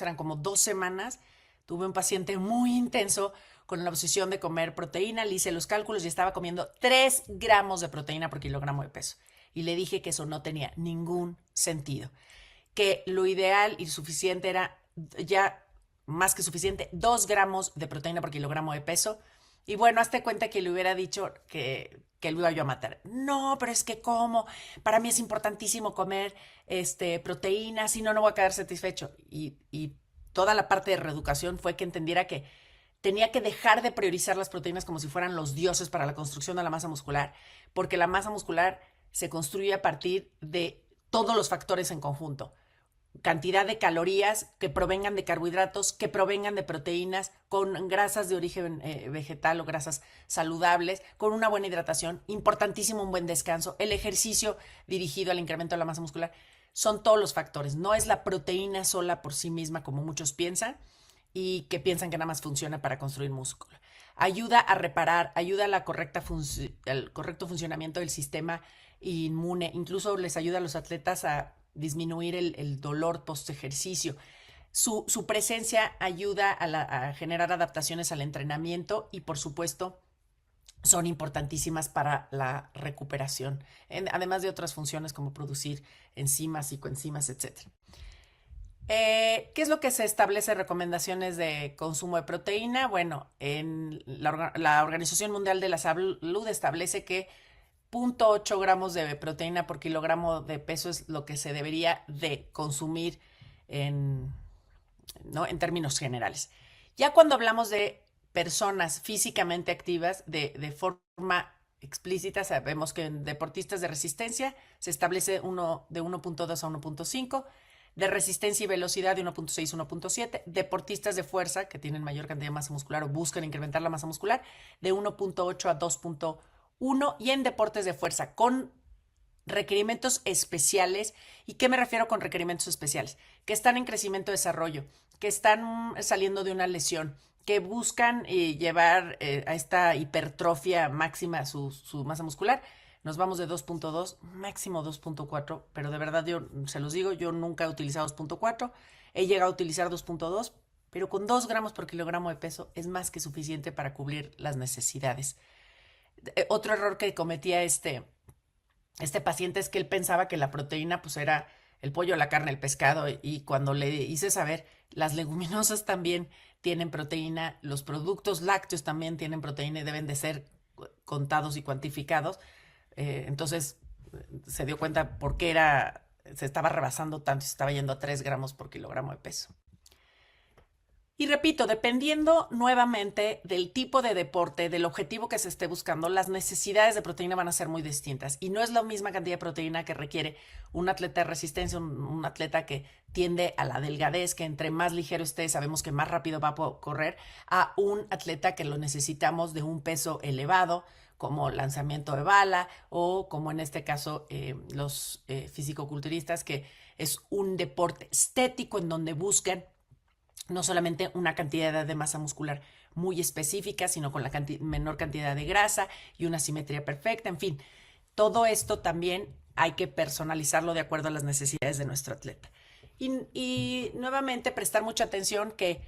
eran como 2 semanas, tuve un paciente muy intenso con la obsesión de comer proteína. Le hice los cálculos y estaba comiendo 3 gramos de proteína por kilogramo de peso. Y le dije que eso no tenía ningún sentido, que lo ideal y suficiente era ya más que suficiente 2 gramos de proteína por kilogramo de peso. Y bueno, hazte cuenta que le hubiera dicho que lo iba yo a matar. No, pero es que ¿cómo? Para mí es importantísimo comer proteína, si no, no voy a quedar satisfecho. Y toda la parte de reeducación fue que entendiera que tenía que dejar de priorizar las proteínas como si fueran los dioses para la construcción de la masa muscular, porque la masa muscular se construye a partir de todos los factores en conjunto. Cantidad de calorías que provengan de carbohidratos, que provengan de proteínas, con grasas de origen vegetal o grasas saludables, con una buena hidratación, importantísimo un buen descanso, el ejercicio dirigido al incremento de la masa muscular. Son todos los factores, no es la proteína sola por sí misma como muchos piensan y que piensan que nada más funciona para construir músculo. Ayuda a reparar, ayuda a al correcto funcionamiento del sistema inmune, incluso les ayuda a los atletas a disminuir el dolor post ejercicio. Su presencia ayuda a generar adaptaciones al entrenamiento y por supuesto son importantísimas para la recuperación, además de otras funciones como producir enzimas, psicoenzimas, etc. ¿Qué es lo que se establece recomendaciones de consumo de proteína? Bueno, en la Organización Mundial de la Salud establece que 0.8 gramos de proteína por kilogramo de peso es lo que se debería de consumir ¿no? en términos generales. Ya cuando hablamos de personas físicamente activas de forma explícita, sabemos que en deportistas de resistencia se establece de 1.2 a 1.5, de resistencia y velocidad de 1.6 a 1.7, deportistas de fuerza que tienen mayor cantidad de masa muscular o buscan incrementar la masa muscular de 1.8 a 2.1 y en deportes de fuerza con requerimientos especiales. ¿Y qué me refiero con requerimientos especiales? Que están en crecimiento y desarrollo, que están saliendo de una lesión, que buscan llevar a esta hipertrofia máxima su masa muscular. Nos vamos de 2.2, máximo 2.4, pero de verdad yo se los digo, yo nunca he utilizado 2.4, he llegado a utilizar 2.2, pero con 2 gramos por kilogramo de peso es más que suficiente para cubrir las necesidades. Otro error que cometía este paciente es que él pensaba que la proteína pues era el pollo, la carne, el pescado, y cuando le hice saber, las leguminosas también tienen proteína, los productos lácteos también tienen proteína y deben de ser contados y cuantificados. Entonces se dio cuenta por qué se estaba rebasando tanto y se estaba yendo a 3 gramos por kilogramo de peso. Y repito, dependiendo nuevamente del tipo de deporte, del objetivo que se esté buscando, las necesidades de proteína van a ser muy distintas. Y no es la misma cantidad de proteína que requiere un atleta de resistencia, un atleta que tiende a la delgadez, que entre más ligero esté, sabemos que más rápido va a correr, a un atleta que lo necesitamos de un peso elevado, como lanzamiento de bala o como en este caso los fisicoculturistas que es un deporte estético en donde buscan no solamente una cantidad de masa muscular muy específica, sino con la menor cantidad de grasa y una simetría perfecta. En fin, todo esto también hay que personalizarlo de acuerdo a las necesidades de nuestro atleta. Y nuevamente prestar mucha atención que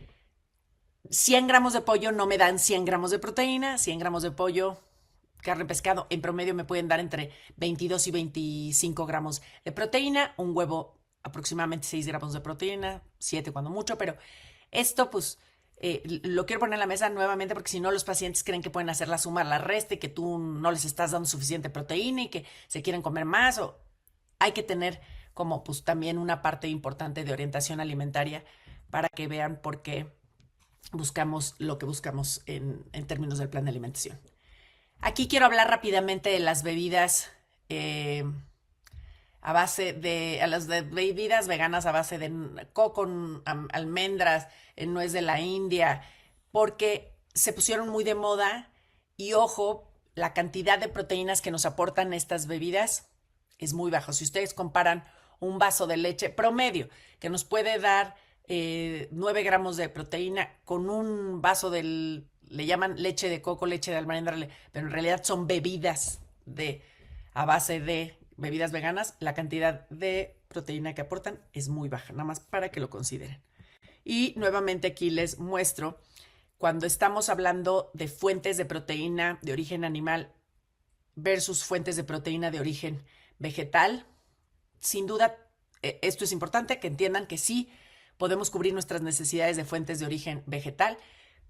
100 gramos de pollo no me dan 100 gramos de proteína, 100 gramos de pollo, carne, pescado, en promedio me pueden dar entre 22 y 25 gramos de proteína, un huevo aproximadamente 6 gramos de proteína, 7 cuando mucho, pero esto pues lo quiero poner en la mesa nuevamente porque si no los pacientes creen que pueden hacer la suma, la resta y que tú no les estás dando suficiente proteína y que se quieren comer más. O hay que tener como pues también una parte importante de orientación alimentaria para que vean por qué buscamos lo que buscamos en términos del plan de alimentación. Aquí quiero hablar rápidamente de las bebidas las bebidas veganas a base de coco, almendras, nuez de la India, porque se pusieron muy de moda y ojo, la cantidad de proteínas que nos aportan estas bebidas es muy baja. Si ustedes comparan un vaso de leche promedio que nos puede dar 9 gramos de proteína con un vaso le llaman leche de coco, leche de almendra, pero en realidad son bebidas a base de bebidas veganas, la cantidad de proteína que aportan es muy baja, nada más para que lo consideren. Y nuevamente aquí les muestro, cuando estamos hablando de fuentes de proteína de origen animal versus fuentes de proteína de origen vegetal, sin duda, esto es importante que entiendan que sí podemos cubrir nuestras necesidades de fuentes de origen vegetal,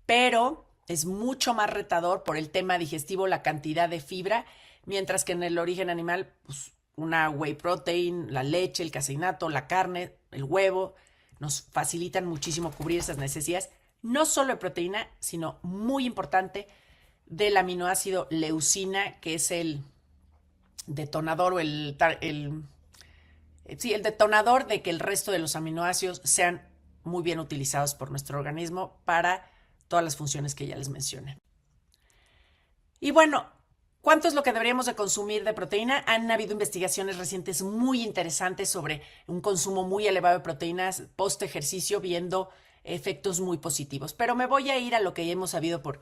pero es mucho más retador por el tema digestivo, la cantidad de fibra, mientras que en el origen animal, pues una whey protein, la leche, el caseinato, la carne, el huevo, nos facilitan muchísimo cubrir esas necesidades, no solo de proteína, sino muy importante del aminoácido leucina, que es el detonador o el detonador de que el resto de los aminoácidos sean muy bien utilizados por nuestro organismo para todas las funciones que ya les mencioné. Y bueno, ¿cuánto es lo que deberíamos de consumir de proteína? Han habido investigaciones recientes muy interesantes sobre un consumo muy elevado de proteínas post ejercicio, viendo efectos muy positivos. Pero me voy a ir a lo que ya hemos sabido por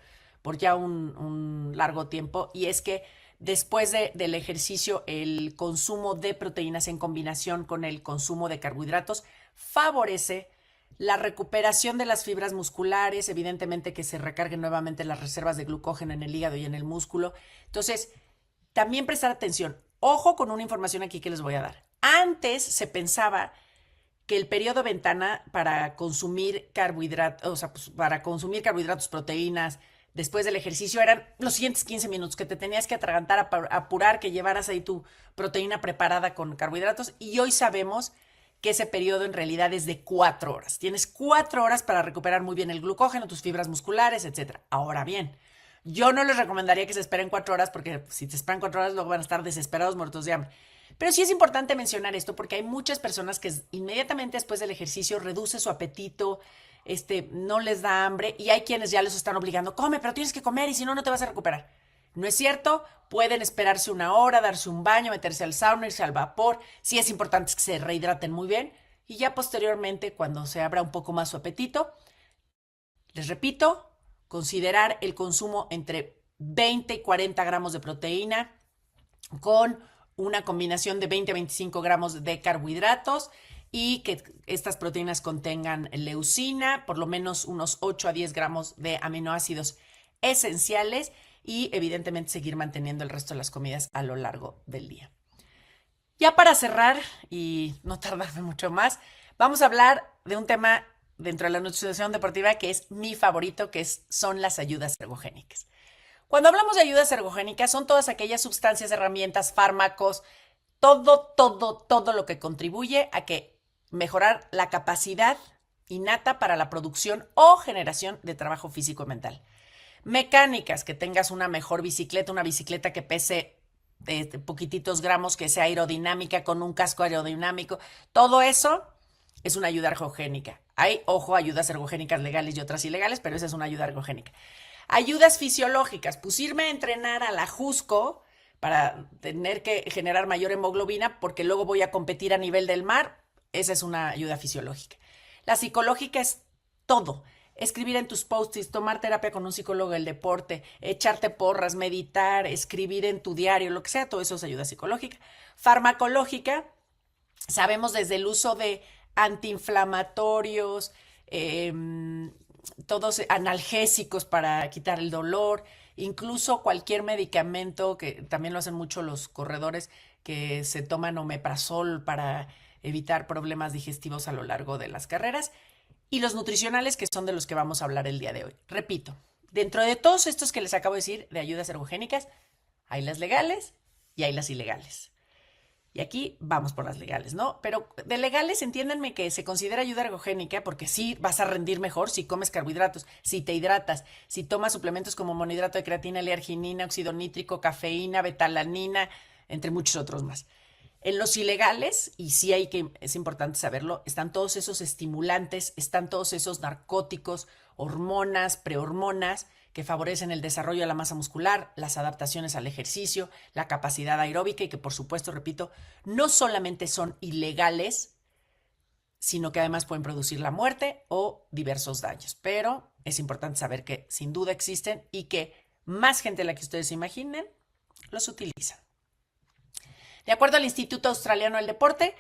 ya un largo tiempo, y es que después del ejercicio, el consumo de proteínas en combinación con el consumo de carbohidratos favorece la recuperación de las fibras musculares, evidentemente que se recarguen nuevamente las reservas de glucógeno en el hígado y en el músculo. Entonces, también prestar atención. Ojo con una información aquí que les voy a dar. Antes se pensaba que el periodo ventana para consumir carbohidratos, proteínas, después del ejercicio eran los siguientes 15 minutos, que te tenías que atragantar, apurar, que llevaras ahí tu proteína preparada con carbohidratos, y hoy sabemos que ese periodo en realidad es de 4 horas. Tienes 4 horas para recuperar muy bien el glucógeno, tus fibras musculares, etc. Ahora bien, yo no les recomendaría que se esperen 4 horas porque si te esperan 4 horas luego van a estar desesperados, muertos de hambre. Pero sí es importante mencionar esto porque hay muchas personas que inmediatamente después del ejercicio reduce su apetito, no les da hambre, y hay quienes ya les están obligando, come, pero tienes que comer y si no, no te vas a recuperar. No es cierto, pueden esperarse 1 hora, darse un baño, meterse al sauna, irse al vapor. Sí es importante que se rehidraten muy bien y ya posteriormente, cuando se abra un poco más su apetito, les repito, considerar el consumo entre 20 y 40 gramos de proteína con una combinación de 20 a 25 gramos de carbohidratos, y que estas proteínas contengan leucina, por lo menos unos 8 a 10 gramos de aminoácidos esenciales, y evidentemente seguir manteniendo el resto de las comidas a lo largo del día. Ya para cerrar y no tardarme mucho más, vamos a hablar de un tema dentro de la nutrición deportiva que es mi favorito, son las ayudas ergogénicas. Cuando hablamos de ayudas ergogénicas, son todas aquellas sustancias, herramientas, fármacos, todo lo que contribuye a mejorar la capacidad innata para la producción o generación de trabajo físico y mental. Mecánicas, que tengas una mejor bicicleta, una bicicleta que pese poquititos gramos, que sea aerodinámica, con un casco aerodinámico. Todo eso es una ayuda ergogénica. Hay, ojo, ayudas ergogénicas legales y otras ilegales, pero esa es una ayuda ergogénica. Ayudas fisiológicas, pues irme a entrenar a la JUSCO para tener que generar mayor hemoglobina porque luego voy a competir a nivel del mar. Esa es una ayuda fisiológica. La psicológica es todo. Escribir en tus post-its, tomar terapia con un psicólogo del deporte, echarte porras, meditar, escribir en tu diario, lo que sea, todo eso es ayuda psicológica. Farmacológica, sabemos desde el uso de antiinflamatorios, todos analgésicos para quitar el dolor, incluso cualquier medicamento, que también lo hacen mucho los corredores, que se toman omeprazol para evitar problemas digestivos a lo largo de las carreras, y los nutricionales, que son de los que vamos a hablar el día de hoy. Repito, dentro de todos estos que les acabo de decir de ayudas ergogénicas, hay las legales y hay las ilegales. Y aquí vamos por las legales, ¿no? Pero de legales, entiéndanme que se considera ayuda ergogénica porque sí vas a rendir mejor si comes carbohidratos, si te hidratas, si tomas suplementos como monohidrato de creatina, L-arginina, óxido nítrico, cafeína, betalanina, entre muchos otros más. En los ilegales, y sí es importante saberlo, están todos esos estimulantes, están todos esos narcóticos, hormonas, prehormonas, que favorecen el desarrollo de la masa muscular, las adaptaciones al ejercicio, la capacidad aeróbica y que, por supuesto, repito, no solamente son ilegales, sino que además pueden producir la muerte o diversos daños. Pero es importante saber que sin duda existen y que más gente de la que ustedes imaginen los utiliza. De acuerdo al Instituto Australiano del Deporte,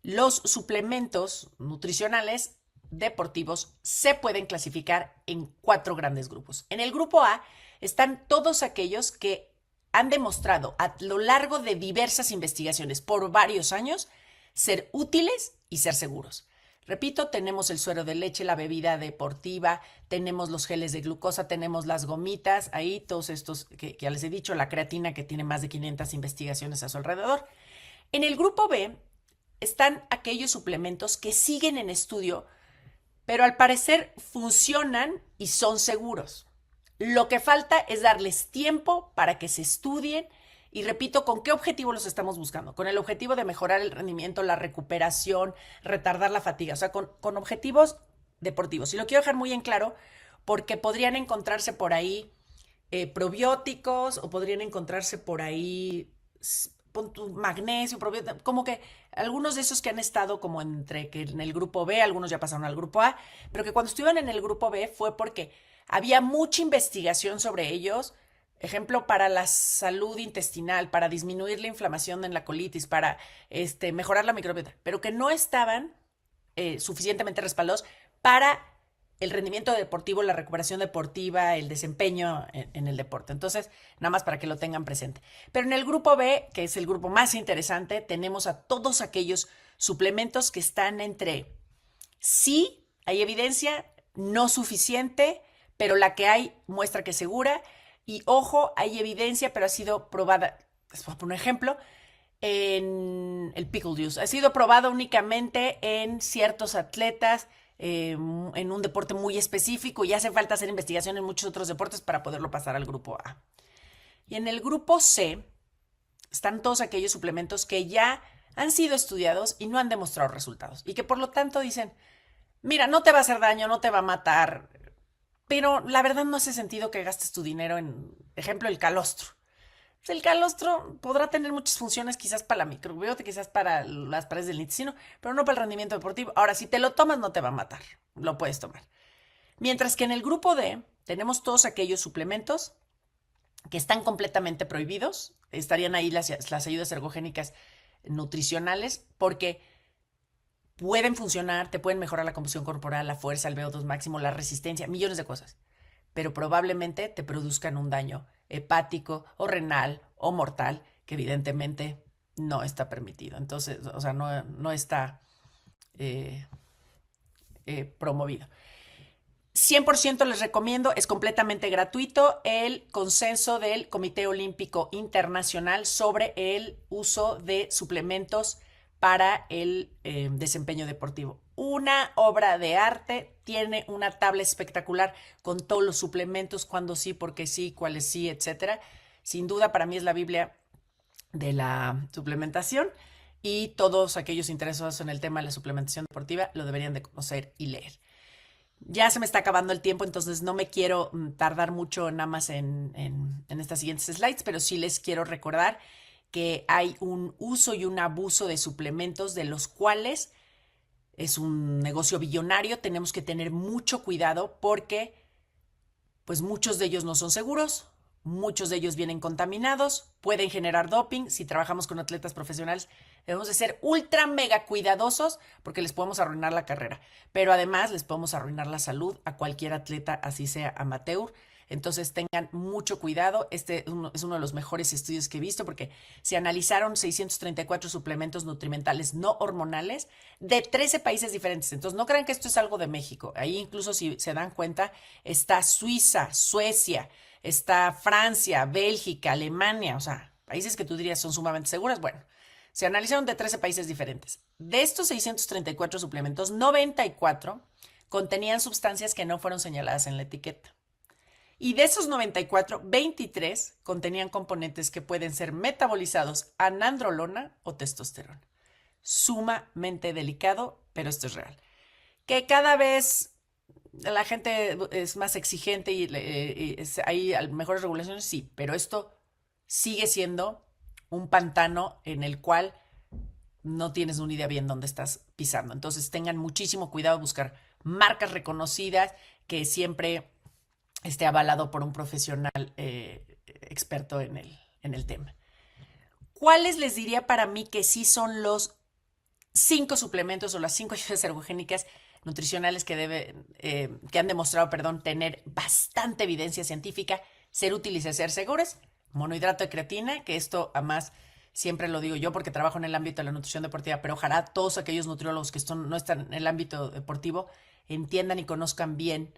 los suplementos nutricionales deportivos se pueden clasificar en 4 grandes grupos. En el grupo A están todos aquellos que han demostrado a lo largo de diversas investigaciones por varios años ser útiles y ser seguros. Repito, tenemos el suero de leche, la bebida deportiva, tenemos los geles de glucosa, tenemos las gomitas, ahí todos estos que ya les he dicho, la creatina que tiene más de 500 investigaciones a su alrededor. En el grupo B están aquellos suplementos que siguen en estudio, pero al parecer funcionan y son seguros. Lo que falta es darles tiempo para que se estudien. Y repito, ¿con qué objetivo los estamos buscando? Con el objetivo de mejorar el rendimiento, la recuperación, retardar la fatiga, o sea, con objetivos deportivos. Y lo quiero dejar muy en claro porque podrían encontrarse por ahí probióticos o podrían encontrarse por ahí magnesio, probiótico, como que algunos de esos que han estado como entre que en el grupo B, algunos ya pasaron al grupo A, pero que cuando estuvieron en el grupo B fue porque había mucha investigación sobre ellos. Ejemplo, para la salud intestinal, para disminuir la inflamación en la colitis, para mejorar la microbiota, pero que no estaban suficientemente respaldados para el rendimiento deportivo, la recuperación deportiva, el desempeño en el deporte. Entonces, nada más para que lo tengan presente. Pero en el grupo B, que es el grupo más interesante, tenemos a todos aquellos suplementos que están entre sí, hay evidencia, no suficiente, pero la que hay muestra que es segura. Y ojo, hay evidencia, pero ha sido probada, les voy a poner un ejemplo, en el pickle juice. Ha sido probada únicamente en ciertos atletas, en un deporte muy específico, y hace falta hacer investigación en muchos otros deportes para poderlo pasar al grupo A. Y en el grupo C están todos aquellos suplementos que ya han sido estudiados y no han demostrado resultados. Y que por lo tanto dicen, mira, no te va a hacer daño, no te va a matar, pero la verdad no hace sentido que gastes tu dinero en, ejemplo, el calostro. Pues el calostro podrá tener muchas funciones, quizás para la microbiota, quizás para las paredes del intestino, pero no para el rendimiento deportivo. Ahora, si te lo tomas, no te va a matar. Lo puedes tomar. Mientras que en el grupo D tenemos todos aquellos suplementos que están completamente prohibidos. Estarían ahí las ayudas ergogénicas nutricionales porque pueden funcionar, te pueden mejorar la composición corporal, la fuerza, el VO2 máximo, la resistencia, millones de cosas, pero probablemente te produzcan un daño hepático o renal o mortal que evidentemente no está permitido. Entonces, o sea, no está promovido. 100% les recomiendo, es completamente gratuito, el consenso del Comité Olímpico Internacional sobre el uso de suplementos para el desempeño deportivo. Una obra de arte, tiene una tabla espectacular con todos los suplementos, cuándo sí, por qué sí, cuáles sí, etcétera. Sin duda, para mí es la Biblia de la suplementación y todos aquellos interesados en el tema de la suplementación deportiva lo deberían de conocer y leer. Ya se me está acabando el tiempo, entonces no me quiero tardar mucho nada más en estas siguientes slides, pero sí les quiero recordar que hay un uso y un abuso de suplementos de los cuales es un negocio billonario, tenemos que tener mucho cuidado porque pues muchos de ellos no son seguros, muchos de ellos vienen contaminados, pueden generar doping. Si trabajamos con atletas profesionales, debemos de ser ultra mega cuidadosos porque les podemos arruinar la carrera, pero además les podemos arruinar la salud a cualquier atleta, así sea amateur. Entonces tengan mucho cuidado. Este es uno de los mejores estudios que he visto porque se analizaron 634 suplementos nutrimentales no hormonales de 13 países diferentes. Entonces no crean que esto es algo de México. Ahí incluso si se dan cuenta está Suiza, Suecia, está Francia, Bélgica, Alemania, o sea, países que tú dirías son sumamente seguros. Bueno, se analizaron de 13 países diferentes. De estos 634 suplementos, 94 contenían sustancias que no fueron señaladas en la etiqueta. Y de esos 94, 23 contenían componentes que pueden ser metabolizados a nandrolona o testosterona. Sumamente delicado, pero esto es real. Que cada vez la gente es más exigente y hay mejores regulaciones, sí, pero esto sigue siendo un pantano en el cual no tienes una idea bien dónde estás pisando. Entonces tengan muchísimo cuidado de buscar marcas reconocidas que siempre esté avalado por un profesional experto en el tema. ¿Cuáles les diría para mí que sí son los 5 suplementos o las 5 ayudas ergogénicas nutricionales que han demostrado, tener bastante evidencia científica, ser útiles y ser seguras? Monohidrato de creatina, que esto además siempre lo digo yo porque trabajo en el ámbito de la nutrición deportiva, pero ojalá todos aquellos nutriólogos que no están en el ámbito deportivo entiendan y conozcan bien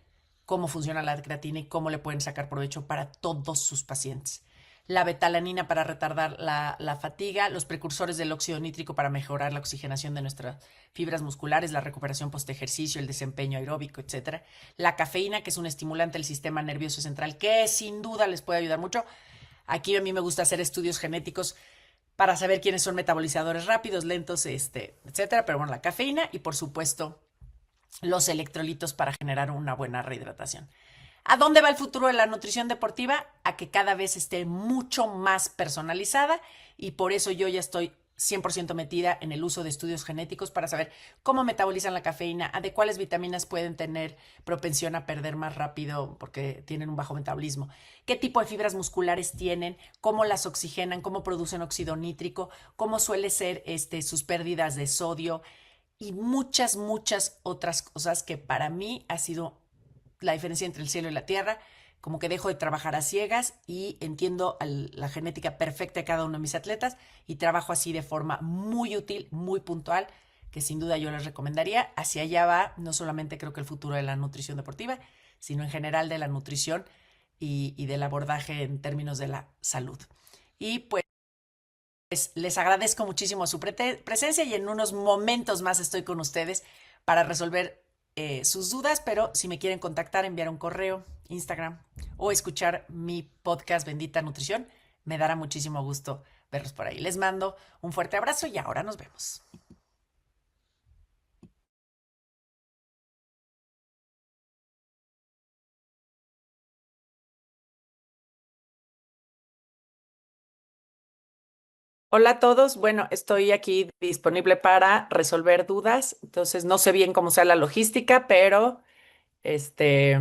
cómo funciona la creatina y cómo le pueden sacar provecho para todos sus pacientes. La betalanina para retardar la fatiga, los precursores del óxido nítrico para mejorar la oxigenación de nuestras fibras musculares, la recuperación post-ejercicio, el desempeño aeróbico, etc. La cafeína, que es un estimulante del sistema nervioso central, que sin duda les puede ayudar mucho. Aquí a mí me gusta hacer estudios genéticos para saber quiénes son metabolizadores rápidos, lentos, etcétera. Pero bueno, la cafeína y por supuesto los electrolitos para generar una buena rehidratación. ¿A dónde va el futuro de la nutrición deportiva? A que cada vez esté mucho más personalizada y por eso yo ya estoy 100% metida en el uso de estudios genéticos para saber cómo metabolizan la cafeína, de cuáles vitaminas pueden tener propensión a perder más rápido porque tienen un bajo metabolismo, qué tipo de fibras musculares tienen, cómo las oxigenan, cómo producen óxido nítrico, cómo suele ser sus pérdidas de sodio y muchas, muchas otras cosas que para mí ha sido la diferencia entre el cielo y la tierra. Como que dejo de trabajar a ciegas y entiendo la genética perfecta de cada uno de mis atletas y trabajo así de forma muy útil, muy puntual, que sin duda yo les recomendaría. Hacia allá va no solamente creo que el futuro de la nutrición deportiva, sino en general de la nutrición y del abordaje en términos de la salud. Y pues les agradezco muchísimo su presencia y en unos momentos más estoy con ustedes para resolver sus dudas, pero si me quieren contactar, enviar un correo, Instagram o escuchar mi podcast Bendita Nutrición, me dará muchísimo gusto verlos por ahí. Les mando un fuerte abrazo y ahora nos vemos. Hola a todos. Bueno, estoy aquí disponible para resolver dudas. Entonces, no sé bien cómo sea la logística, pero este,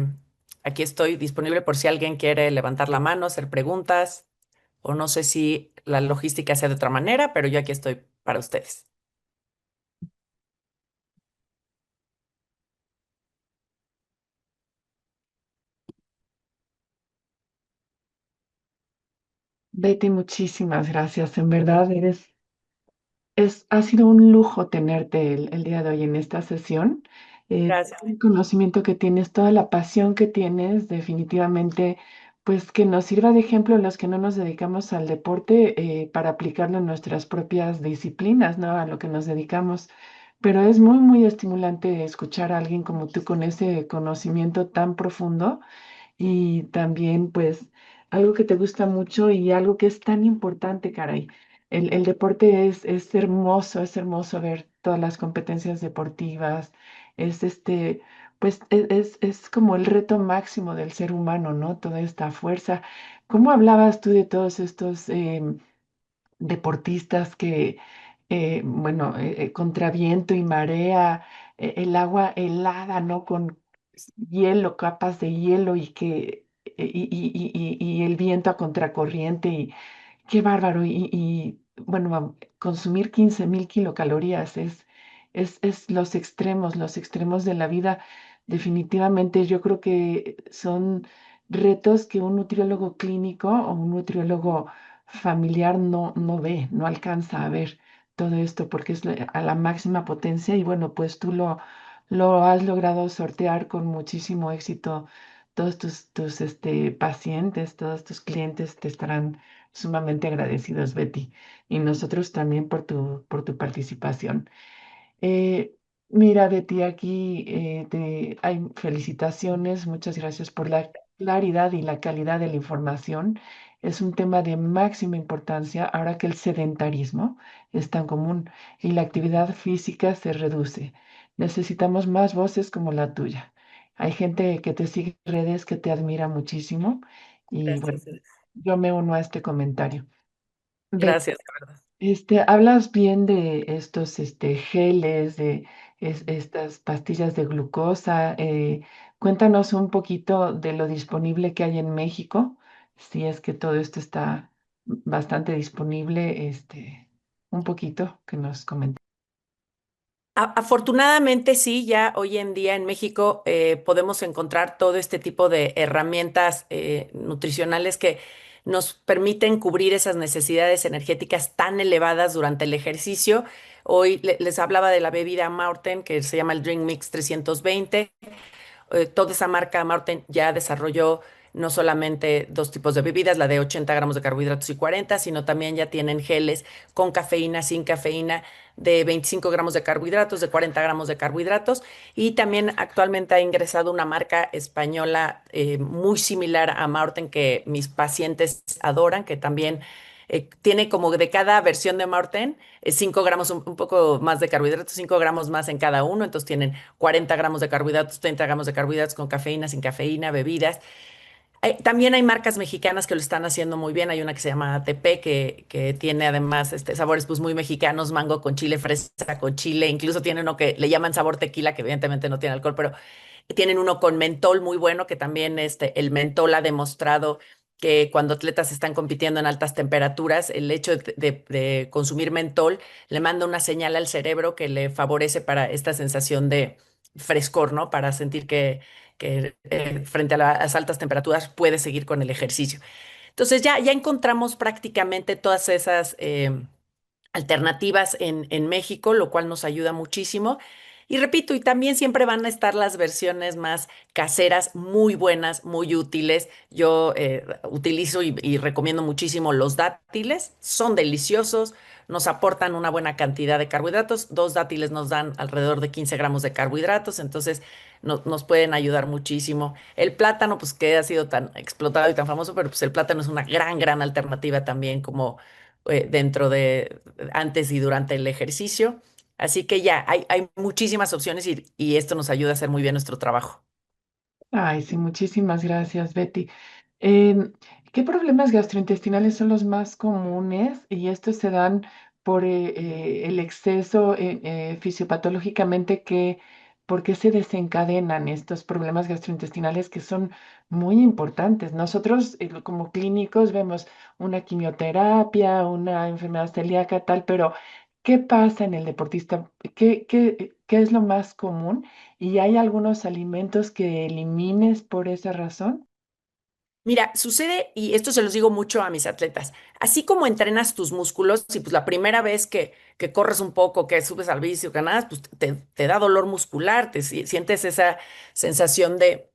aquí estoy disponible por si alguien quiere levantar la mano, hacer preguntas, o no sé si la logística sea de otra manera, pero yo aquí estoy para ustedes. Betty, muchísimas gracias. En verdad, ha sido un lujo tenerte el día de hoy en esta sesión. Gracias. Todo el conocimiento que tienes, toda la pasión que tienes, definitivamente, pues que nos sirva de ejemplo a los que no nos dedicamos al deporte para aplicarlo en nuestras propias disciplinas, ¿no? A lo que nos dedicamos. Pero es muy, muy estimulante escuchar a alguien como tú con ese conocimiento tan profundo y también pues algo que te gusta mucho y algo que es tan importante, caray. El deporte es hermoso ver todas las competencias deportivas, es pues es como el reto máximo del ser humano, ¿no? Toda esta fuerza. ¿Cómo hablabas tú de todos estos deportistas que bueno, contra viento y marea, el agua helada, ¿no? Con hielo, capas de hielo y el viento a contracorriente y qué bárbaro. Bueno, consumir 15.000 kilocalorías es los extremos de la vida. Definitivamente yo creo que son retos que un nutriólogo clínico o un nutriólogo familiar no ve, no alcanza a ver todo esto porque es a la máxima potencia y bueno, pues tú lo has logrado sortear con muchísimo éxito. Todos tus pacientes, todos tus clientes te estarán sumamente agradecidos, Betty, y nosotros también por tu participación. Eh, Mira, Betty, aquí hay felicitaciones, muchas gracias por la claridad y la calidad de la información. Es un tema de máxima importancia ahora que el sedentarismo es tan común y la actividad física se reduce. Necesitamos más voces como la tuya. Hay gente que te sigue en redes que te admira muchísimo y bueno, Gracias. yo me uno a este comentario. Gracias, de verdad. Hablas bien de estos geles, de estas pastillas de glucosa. Cuéntanos un poquito de lo disponible que hay en México, si es que todo esto está bastante disponible, un poquito que nos comentes. Afortunadamente sí, ya hoy en día en México podemos encontrar todo este tipo de herramientas nutricionales que nos permiten cubrir esas necesidades energéticas tan elevadas durante el ejercicio. Hoy les hablaba de la bebida Maurten, que se llama el Drink Mix 320. Toda esa marca Maurten ya desarrolló no solamente dos tipos de bebidas, la de 80 gramos de carbohidratos y 40, sino también ya tienen geles con cafeína, sin cafeína, de 25 gramos de carbohidratos, de 40 gramos de carbohidratos. Y también actualmente ha ingresado una marca española muy similar a Maurten que mis pacientes adoran, que también tiene como de cada versión de Maurten 5 gramos, un poco más de carbohidratos, 5 gramos más en cada uno. Entonces tienen 40 gramos de carbohidratos, 30 gramos de carbohidratos con cafeína, sin cafeína, bebidas. También hay marcas mexicanas que lo están haciendo muy bien. Hay una que se llama ATP que tiene además sabores pues muy mexicanos, mango con chile, fresa con chile. Incluso tiene uno que le llaman sabor tequila, que evidentemente no tiene alcohol, pero tienen uno con mentol muy bueno, que también el mentol ha demostrado que cuando atletas están compitiendo en altas temperaturas, el hecho de consumir mentol le manda una señal al cerebro que le favorece para esta sensación de frescor, ¿no? Para sentir que frente a las altas temperaturas puede seguir con el ejercicio. Entonces ya encontramos prácticamente todas esas alternativas en México, lo cual nos ayuda muchísimo. Y repito, y también siempre van a estar las versiones más caseras, muy buenas, muy útiles. Yo utilizo y recomiendo muchísimo los dátiles, son deliciosos, nos aportan una buena cantidad de carbohidratos. Dos dátiles nos dan alrededor de 15 gramos de carbohidratos, entonces nos pueden ayudar muchísimo. El plátano, pues que ha sido tan explotado y tan famoso, pero pues el plátano es una gran alternativa también como dentro de antes y durante el ejercicio. Así que ya hay muchísimas opciones y esto nos ayuda a hacer muy bien nuestro trabajo. Ay, sí, muchísimas gracias, Betty. Em, ¿Qué problemas gastrointestinales son los más comunes? Y estos se dan por el exceso fisiopatológicamente ¿por qué se desencadenan estos problemas gastrointestinales que son muy importantes? Nosotros como clínicos vemos una quimioterapia, una enfermedad celíaca, tal, pero ¿qué pasa en el deportista? ¿Qué es lo más común? ¿Y hay algunos alimentos que elimines por esa razón? Mira, sucede, y esto se los digo mucho a mis atletas, así como entrenas tus músculos, y pues la primera vez que corres un poco, que subes al bici que nada, pues te da dolor muscular, sientes esa sensación de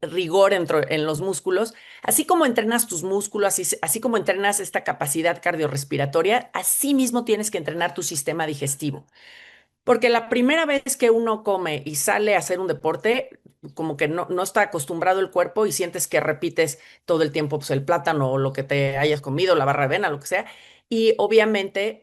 rigor en los músculos, así como entrenas tus músculos, así como entrenas esta capacidad cardiorrespiratoria, así mismo tienes que entrenar tu sistema digestivo. Porque la primera vez que uno come y sale a hacer un deporte, como que no está acostumbrado el cuerpo y sientes que repites todo el tiempo pues, el plátano o lo que te hayas comido, la barra de avena, lo que sea. Y obviamente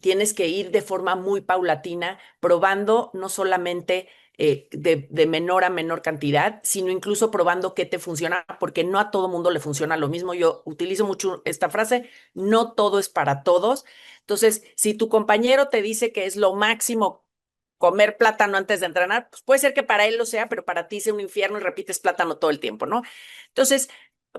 tienes que ir de forma muy paulatina, probando no solamente de menor a menor cantidad, sino incluso probando qué te funciona, porque no a todo mundo le funciona lo mismo. Yo utilizo mucho esta frase, no todo es para todos. Entonces, si tu compañero te dice que es lo máximo comer plátano antes de entrenar, pues puede ser que para él lo sea, pero para ti sea un infierno y repites plátano todo el tiempo, ¿no? Entonces,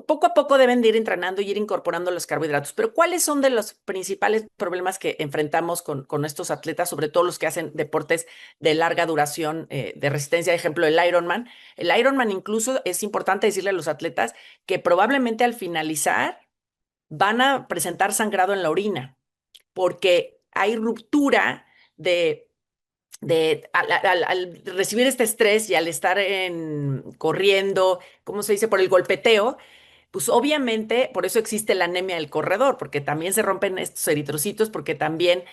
poco a poco deben de ir entrenando y ir incorporando los carbohidratos. Pero ¿cuáles son de los principales problemas que enfrentamos con estos atletas, sobre todo los que hacen deportes de larga duración, de resistencia? Por ejemplo, el Ironman. El Ironman incluso es importante decirle a los atletas que probablemente al finalizar van a presentar sangrado en la orina, porque hay ruptura de al recibir este estrés y al estar corriendo, ¿cómo se dice? Por el golpeteo, pues obviamente por eso existe la anemia del corredor, porque también se rompen estos eritrocitos, porque también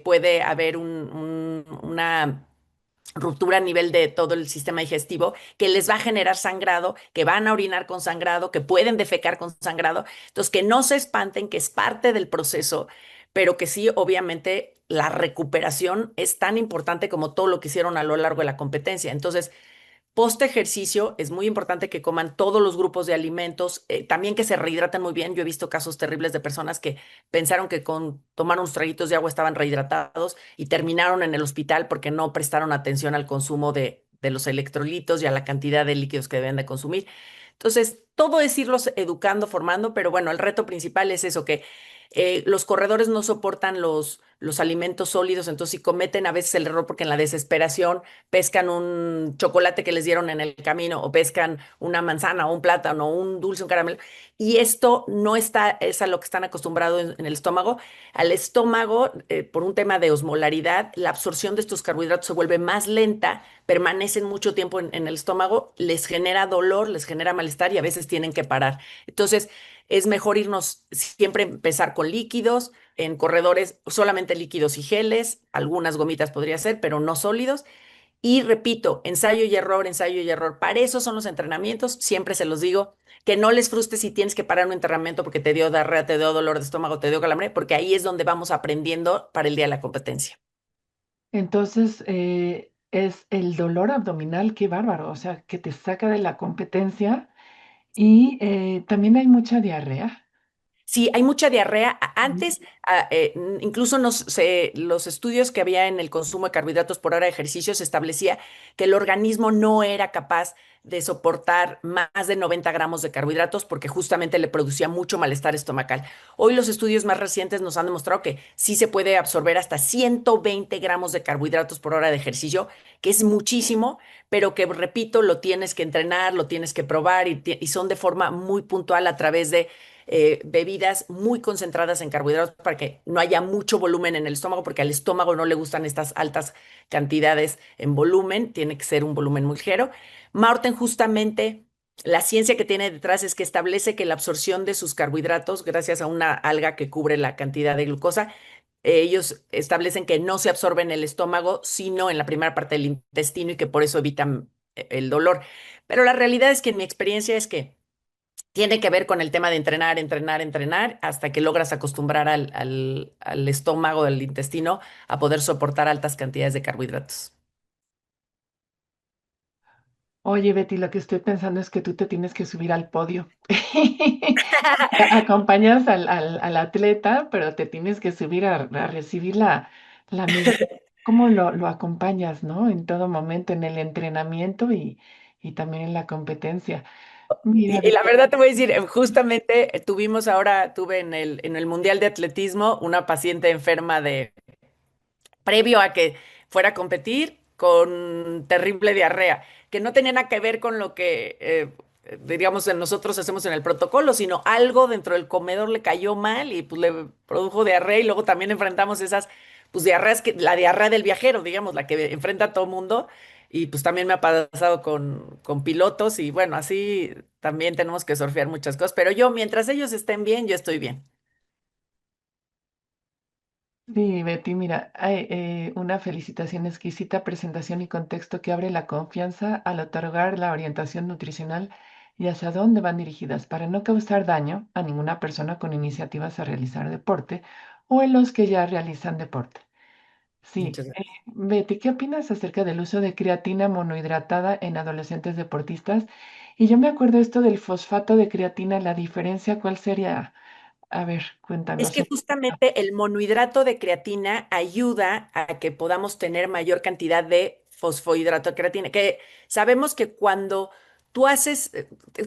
puede haber una ruptura a nivel de todo el sistema digestivo, que les va a generar sangrado, que van a orinar con sangrado, que pueden defecar con sangrado. Entonces, que no se espanten, que es parte del proceso, pero que sí, obviamente, la recuperación es tan importante como todo lo que hicieron a lo largo de la competencia. Entonces, post ejercicio es muy importante que coman todos los grupos de alimentos, también que se rehidraten muy bien. Yo he visto casos terribles de personas que pensaron que con tomar unos traguitos de agua estaban rehidratados y terminaron en el hospital porque no prestaron atención al consumo de los electrolitos y a la cantidad de líquidos que deben de consumir. Entonces, todo es irlos educando, formando, pero bueno, el reto principal es eso, que los corredores no soportan los alimentos sólidos, entonces si cometen a veces el error porque en la desesperación pescan un chocolate que les dieron en el camino o pescan una manzana o un plátano o un dulce, un caramelo, y esto no está, es a lo que están acostumbrados en el estómago. Al estómago, por un tema de osmolaridad, la absorción de estos carbohidratos se vuelve más lenta, permanecen mucho tiempo en el estómago, les genera dolor, les genera malestar y a veces tienen que parar. Entonces, es mejor irnos siempre empezar con líquidos, en corredores solamente líquidos y geles, algunas gomitas podría ser, pero no sólidos. Y repito, ensayo y error, ensayo y error. Para eso son los entrenamientos. Siempre se los digo, que no les frustre si tienes que parar un entrenamiento porque te dio diarrea, te dio dolor de estómago, te dio calambre, porque ahí es donde vamos aprendiendo para el día de la competencia. Entonces, es el dolor abdominal, qué bárbaro, o sea, que te saca de la competencia y también hay mucha diarrea. Sí, hay mucha diarrea. Ujú. Antes, incluso los estudios que había en el consumo de carbohidratos por hora de ejercicio se establecía que el organismo no era capaz de soportar más de 90 gramos de carbohidratos porque justamente le producía mucho malestar estomacal. Hoy los estudios más recientes nos han demostrado que sí se puede absorber hasta 120 gramos de carbohidratos por hora de ejercicio, que es muchísimo, pero que, repito, lo tienes que entrenar, lo tienes que probar y son de forma muy puntual a través de bebidas muy concentradas en carbohidratos para que no haya mucho volumen en el estómago, porque al estómago no le gustan estas altas cantidades en volumen, tiene que ser un volumen muy ligero. Maurten justamente, la ciencia que tiene detrás es que establece que la absorción de sus carbohidratos, gracias a una alga que cubre la cantidad de glucosa, ellos establecen que no se absorbe en el estómago, sino en la primera parte del intestino y que por eso evitan el dolor. Pero la realidad es que en mi experiencia es que tiene que ver con el tema de entrenar, entrenar, entrenar, hasta que logras acostumbrar al estómago, al intestino, a poder soportar altas cantidades de carbohidratos. Oye, Betty, lo que estoy pensando es que tú te tienes que subir al podio. Acompañas al atleta, pero te tienes que subir a recibir la medalla. ¿Cómo lo acompañas, no? En todo momento, en el entrenamiento y también en la competencia. Mira, Y la Betty, verdad te voy a decir, justamente tuve en el Mundial de Atletismo una paciente enferma previo a que fuera a competir con terrible diarrea, que no tenía nada que ver con lo que, diríamos, nosotros hacemos en el protocolo, sino algo dentro del comedor le cayó mal y pues le produjo diarrea y luego también enfrentamos esas, pues diarreas, la diarrea del viajero, digamos, la que enfrenta a todo mundo. Y pues también me ha pasado con pilotos y bueno, así también tenemos que surfear muchas cosas, pero yo, mientras ellos estén bien, yo estoy bien. sí, Betty, mira, hay una felicitación exquisita, presentación y contexto que abre la confianza al otorgar la orientación nutricional y hacia dónde van dirigidas para no causar daño a ninguna persona con iniciativas a realizar deporte o en los que ya realizan deporte. Sí. Muchas gracias. Betty, ¿qué opinas acerca del uso de creatina monohidratada en adolescentes deportistas? Y yo me acuerdo esto del fosfato de creatina, la diferencia, ¿cuál sería? A ver, Es cuéntanos. que justamente el monohidrato de creatina ayuda a que podamos tener mayor cantidad de fosfohidrato de creatina, que sabemos que cuando tú haces,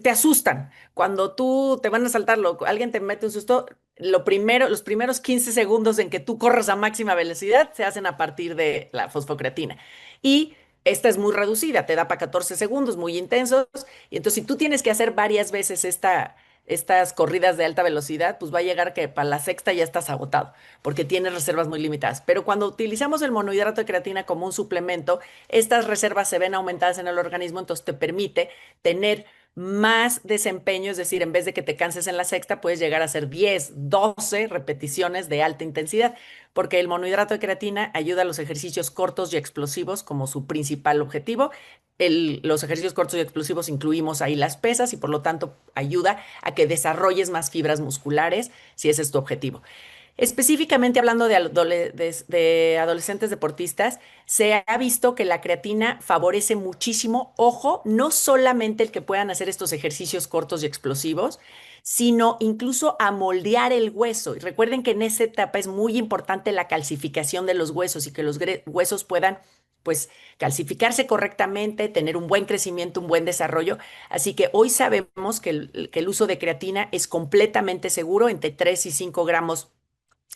te asustan, cuando tú te van a saltar, alguien te mete un susto, los primeros 15 segundos en que tú corres a máxima velocidad se hacen a partir de la fosfocreatina. Y esta es muy reducida, te da para 14 segundos, muy intensos. Y entonces, si tú tienes que hacer varias veces estas corridas de alta velocidad, pues va a llegar que para la sexta ya estás agotado, porque tienes reservas muy limitadas. Pero cuando utilizamos el monohidrato de creatina como un suplemento, estas reservas se ven aumentadas en el organismo, entonces te permite tener más desempeño, es decir, en vez de que te canses en la sexta, puedes llegar a hacer 10, 12 repeticiones de alta intensidad, porque el monohidrato de creatina ayuda a los ejercicios cortos y explosivos como su principal objetivo. Los ejercicios cortos y explosivos incluimos ahí las pesas y por lo tanto ayuda a que desarrolles más fibras musculares si ese es tu objetivo. Específicamente hablando de adolescentes deportistas, se ha visto que la creatina favorece muchísimo, ojo, no solamente el que puedan hacer estos ejercicios cortos y explosivos, sino incluso a moldear el hueso. Y recuerden que en esta etapa es muy importante la calcificación de los huesos y que los huesos puedan, pues, calcificarse correctamente, tener un buen crecimiento, un buen desarrollo. Así que hoy sabemos que el uso de creatina es completamente seguro, entre 3 y 5 gramos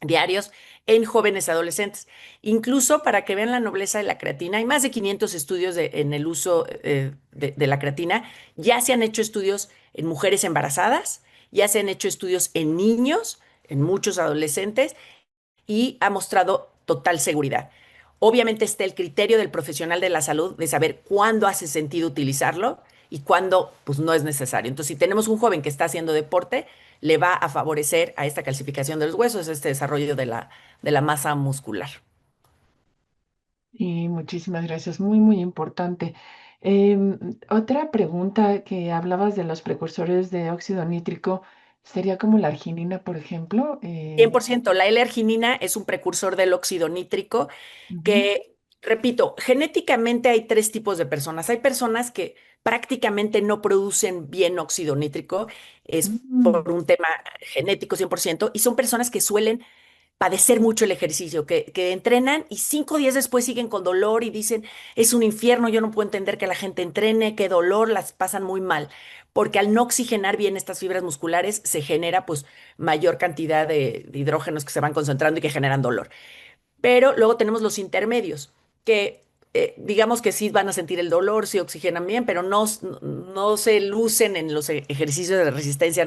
diarios en jóvenes adolescentes. Incluso para que vean la nobleza de la creatina, hay más de 500 estudios en el uso de la creatina. Ya se han hecho estudios en mujeres embarazadas, ya se han hecho estudios en niños, en muchos adolescentes, y ha mostrado total seguridad. Obviamente está el criterio del profesional de la salud de saber cuándo hace sentido utilizarlo y cuándo pues no es necesario. Entonces, si tenemos un joven que está haciendo deporte, le va a favorecer a esta calcificación de los huesos, este desarrollo de la masa muscular. Y muchísimas gracias, muy, muy importante. Otra pregunta que hablabas de los precursores de óxido nítrico, ¿sería como la arginina, por ejemplo? 100%, la L-arginina es un precursor del óxido nítrico Ujú. que, repito, genéticamente hay tres tipos de personas. Hay personas que prácticamente no producen bien óxido nítrico, es Mm, por un tema genético 100%, y son personas que suelen padecer mucho el ejercicio, que entrenan y 5 días después siguen con dolor y dicen, es un infierno, yo no puedo entender que la gente entrene, qué dolor, las pasan muy mal, porque al no oxigenar bien estas fibras musculares se genera pues mayor cantidad de hidrógenos que se van concentrando y que generan dolor. Pero luego tenemos los intermedios, que digamos que sí van a sentir el dolor, sí oxigenan bien, pero no se lucen en los ejercicios de resistencia,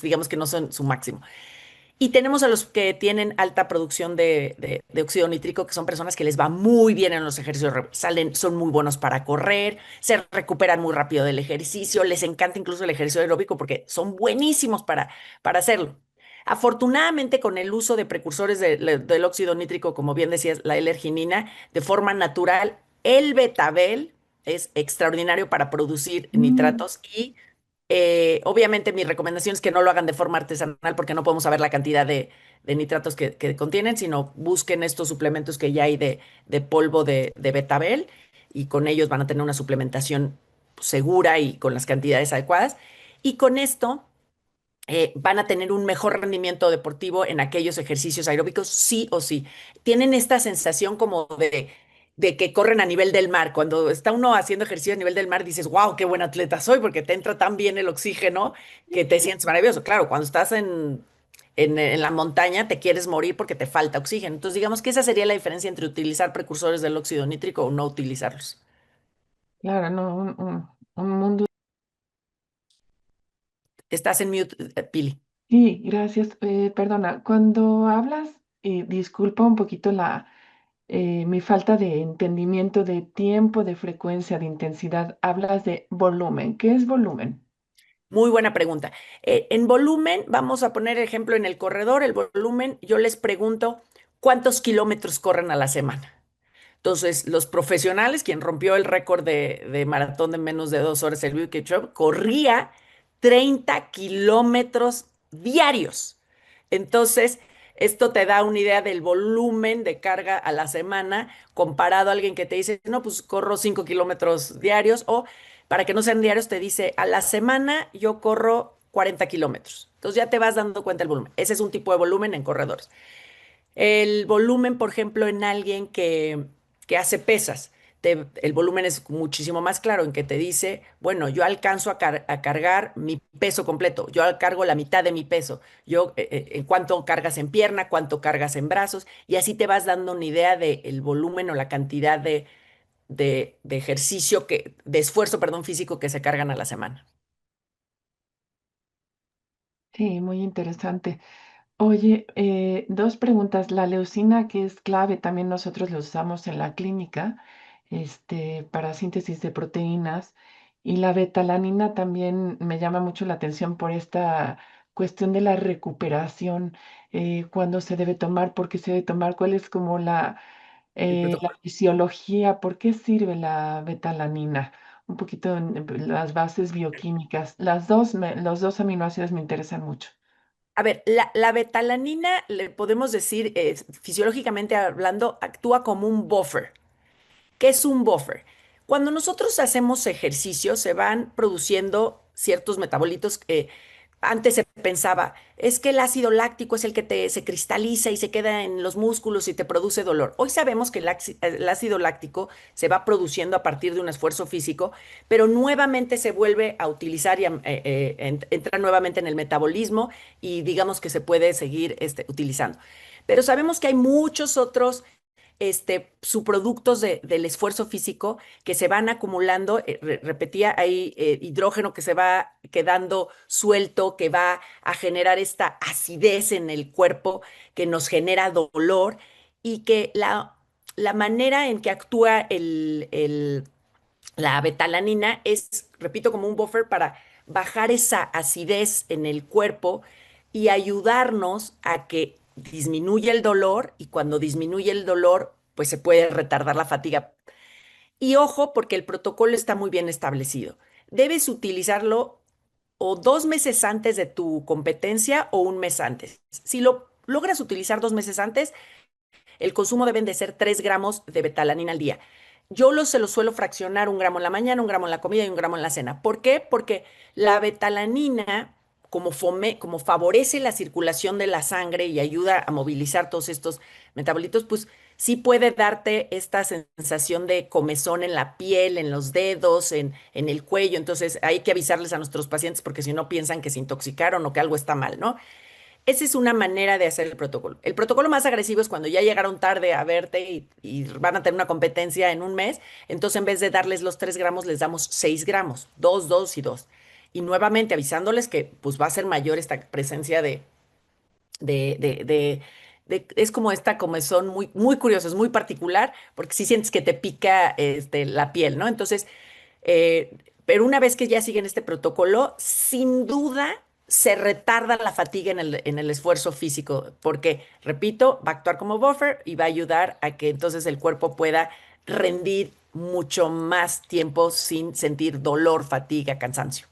digamos que no son su máximo. Y tenemos a los que tienen alta producción de óxido nítrico, que son personas que les va muy bien en los ejercicios, son muy buenos para correr, se recuperan muy rápido del ejercicio, les encanta incluso el ejercicio aeróbico porque son buenísimos para hacerlo. Afortunadamente, con el uso de precursores del óxido nítrico, como bien decías, la L-arginina, de forma natural, el betabel es extraordinario para producir mm, nitratos y obviamente mi recomendación es que no lo hagan de forma artesanal porque no podemos saber la cantidad de nitratos que contienen, sino busquen estos suplementos que ya hay de polvo de betabel y con ellos van a tener una suplementación segura y con las cantidades adecuadas. Y con esto van a tener un mejor rendimiento deportivo en aquellos ejercicios aeróbicos, sí o sí. Tienen esta sensación como de que corren a nivel del mar. Cuando está uno haciendo ejercicio a nivel del mar, dices, wow, qué buen atleta soy, porque te entra tan bien el oxígeno que te sientes maravilloso. Claro, cuando estás en la montaña te quieres morir porque te falta oxígeno. Entonces, digamos que esa sería la diferencia entre utilizar precursores del óxido nítrico o no utilizarlos. claro, no, un mundo. Estás en mute, Pili. Sí, gracias. Perdona, cuando hablas, disculpa un poquito mi falta de entendimiento de tiempo, de frecuencia, de intensidad. Hablas de volumen. ¿Qué es volumen? Muy buena pregunta. En volumen, vamos a poner ejemplo en el corredor, el volumen, yo les pregunto cuántos kilómetros corren a la semana. Entonces, los profesionales, quien rompió el récord de maratón de menos de 2 horas, el Eliud Kipchoge, corría 30 kilómetros diarios. Entonces, esto te da una idea del volumen de carga a la semana comparado a alguien que te dice, no, pues corro 5 kilómetros diarios o para que no sean diarios te dice, a la semana yo corro 40 kilómetros. Entonces ya te vas dando cuenta del volumen. Ese es un tipo de volumen en corredores. El volumen, por ejemplo, en alguien que hace pesas, el volumen es muchísimo más claro en que te dice, bueno, yo alcanzo a cargar mi peso completo, yo cargo la mitad de mi peso, yo, en cuánto cargas en pierna, cuánto cargas en brazos, y así te vas dando una idea del volumen o la cantidad de ejercicio de esfuerzo, perdón, físico que se cargan a la semana. Sí, muy interesante. Oye, dos preguntas. La leucina, que es clave, también nosotros la usamos en la clínica, para síntesis de proteínas. Y la betalanina también me llama mucho la atención por esta cuestión de la recuperación, cuándo se debe tomar, por qué se debe tomar, cuál es como El la protocolo. fisiología, por qué sirve la betalanina. Un poquito las bases bioquímicas. Los dos aminoácidos me interesan mucho. A ver, la betalanina, le podemos decir, fisiológicamente hablando, actúa como un buffer. ¿Qué es un buffer? Cuando nosotros hacemos ejercicio, se van produciendo ciertos metabolitos que antes se pensaba, es que el ácido láctico es el que se cristaliza y se queda en los músculos y te produce dolor. Hoy sabemos que el ácido láctico se va produciendo a partir de un esfuerzo físico, pero nuevamente se vuelve a utilizar y entra nuevamente en el metabolismo y digamos que se puede seguir utilizando. Pero sabemos que hay muchos otros subproductos del esfuerzo físico que se van acumulando, repetía, hay hidrógeno que se va quedando suelto, que va a generar esta acidez en el cuerpo, que nos genera dolor y que la manera en que actúa la betalanina es, repito, como un buffer para bajar esa acidez en el cuerpo y ayudarnos a que disminuya el dolor y cuando disminuye el dolor, pues se puede retardar la fatiga. Y ojo, porque el protocolo está muy bien establecido. Debes utilizarlo o 2 meses antes de tu competencia o un mes antes. Si lo logras utilizar 2 meses antes, el consumo deben de ser 3 gramos de betalanina al día. Se lo suelo fraccionar 1 gramo en la mañana, 1 gramo en la comida y 1 gramo en la cena. ¿Por qué? Porque la betalanina, como favorece la circulación de la sangre y ayuda a movilizar todos estos metabolitos, pues sí puede darte esta sensación de comezón en la piel, en los dedos, en el cuello. Entonces hay que avisarles a nuestros pacientes porque si no piensan que se intoxicaron o que algo está mal, ¿no? Esa es una manera de hacer el protocolo. El protocolo más agresivo es cuando ya llegaron tarde a verte y van a tener una competencia en un mes. Entonces, en vez de darles los 3 gramos, les damos 6 gramos, 2, 2 y 2. Y nuevamente avisándoles que pues va a ser mayor esta presencia de, de, de, es como esta comezón muy, muy curioso, es muy particular, porque si sientes que te pica la piel, ¿no? Entonces, eh, pero una vez que ya siguen este protocolo, sin duda se retarda la fatiga en el esfuerzo físico, porque, repito, va a actuar como buffer y va a ayudar a que entonces el cuerpo pueda rendir mucho más tiempo sin sentir dolor, fatiga, cansancio.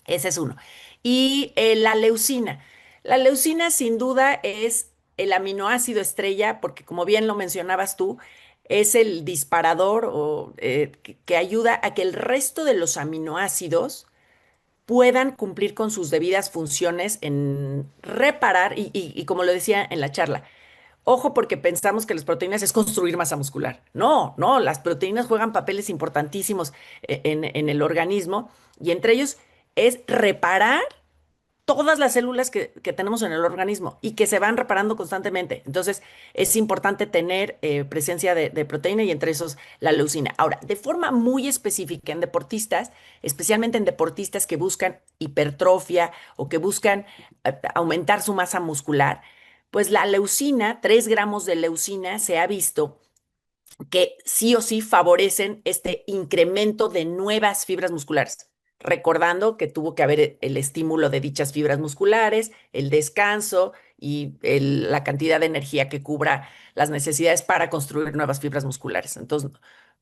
Ese es uno. Y la leucina. La leucina sin duda es el aminoácido estrella, porque como bien lo mencionabas tú, es el disparador que ayuda a que el resto de los aminoácidos puedan cumplir con sus debidas funciones en reparar, y como lo decía en la charla, ojo porque pensamos que las proteínas es construir masa muscular. No, no, las proteínas juegan papeles importantísimos en el organismo y entre ellos es reparar todas las células que tenemos en el organismo y que se van reparando constantemente. Entonces, es importante tener presencia de proteína y entre esos la leucina. Ahora, de forma muy específica en deportistas, especialmente en deportistas que buscan hipertrofia o que buscan aumentar su masa muscular, pues la leucina, 3 gramos de leucina, se ha visto que sí o sí favorecen este incremento de nuevas fibras musculares. Recordando que tuvo que haber el estímulo de dichas fibras musculares, el descanso y la cantidad de energía que cubra las necesidades para construir nuevas fibras musculares. Entonces,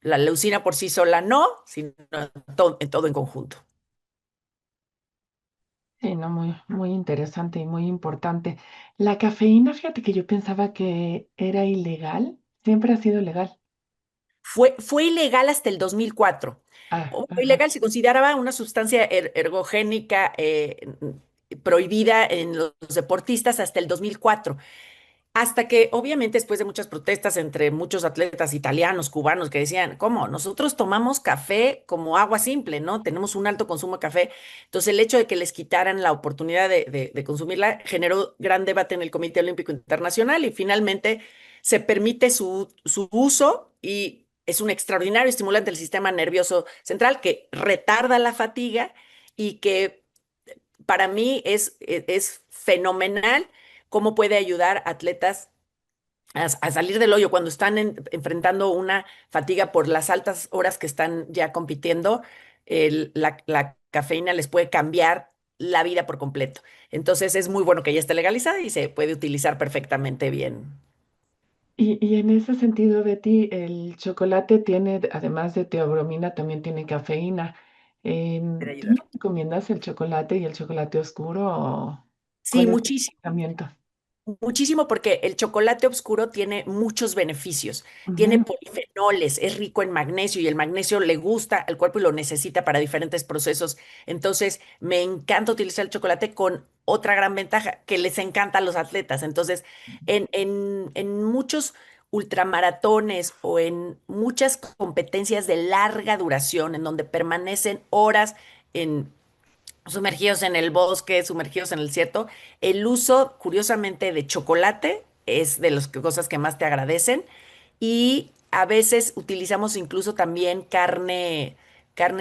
la leucina por sí sola no, sino en todo en conjunto. Sí, no, muy, muy interesante y muy importante. La cafeína, fíjate que yo pensaba que era ilegal, siempre ha sido legal. Fue ilegal hasta el 2004. Ah, Fue ajá. ilegal, se consideraba una sustancia ergogénica prohibida en los deportistas hasta el 2004. Hasta que, obviamente, después de muchas protestas entre muchos atletas italianos, cubanos, que decían, ¿cómo? Nosotros tomamos café como agua simple, ¿no? Tenemos un alto consumo de café. Entonces, el hecho de que les quitaran la oportunidad de consumirla generó gran debate en el Comité Olímpico Internacional y finalmente se permite su uso y es un extraordinario estimulante del sistema nervioso central que retarda la fatiga y que para mí es fenomenal cómo puede ayudar a atletas a salir del hoyo cuando están enfrentando una fatiga por las altas horas que están ya compitiendo. La cafeína les puede cambiar la vida por completo. Entonces es muy bueno que ya esté legalizada y se puede utilizar perfectamente bien. Y en ese sentido, Betty, el chocolate tiene, además de teobromina, también tiene cafeína. Puede ¿Tú ayudar. me recomiendas el chocolate y el chocolate oscuro o Sí, cuál es tu muchísimo. tratamiento? Muchísimo porque el chocolate oscuro tiene muchos beneficios, tiene Ujú. polifenoles, es rico en magnesio y el magnesio le gusta al cuerpo y lo necesita para diferentes procesos. Entonces, me encanta utilizar el chocolate con otra gran ventaja, que les encanta a los atletas. Entonces, en muchos ultramaratones o en muchas competencias de larga duración, en donde permanecen horas sumergidos en el bosque, sumergidos en el desierto, el uso, curiosamente, de chocolate es de las cosas que más te agradecen y a veces utilizamos incluso también carnes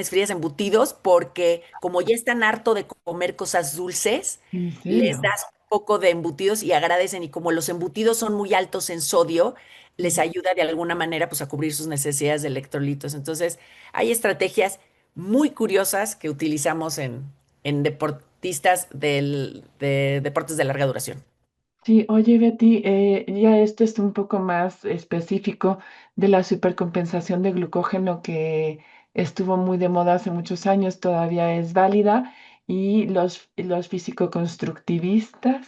frías, embutidos, porque como ya están harto de comer cosas dulces, ¿En les serio? das un poco de embutidos y agradecen y como los embutidos son muy altos en sodio, les Mm. ayuda de alguna manera pues a cubrir sus necesidades de electrolitos. Entonces, hay estrategias muy curiosas que utilizamos en deportistas de deportes de larga duración. Sí, oye Betty, ya esto es un poco más específico de la supercompensación de glucógeno que estuvo muy de moda hace muchos años, todavía es válida y los físico-constructivistas,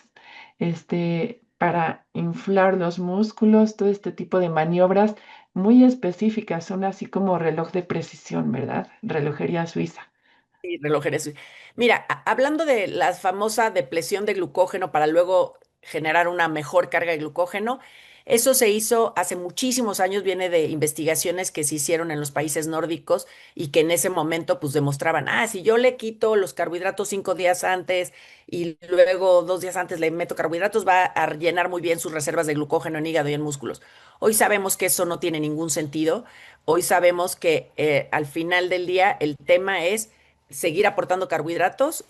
para inflar los músculos, todo este tipo de maniobras muy específicas, son así como reloj de precisión, ¿verdad? Relojería suiza. Sí, relojeres. Mira, hablando de la famosa depresión de glucógeno para luego generar una mejor carga de glucógeno, eso se hizo hace muchísimos años, viene de investigaciones que se hicieron en los países nórdicos y que en ese momento pues demostraban, si yo le quito los carbohidratos 5 días antes y luego 2 días antes le meto carbohidratos, va a llenar muy bien sus reservas de glucógeno en hígado y en músculos. Hoy sabemos que eso no tiene ningún sentido. Hoy sabemos que al final del día el tema es seguir aportando carbohidratos,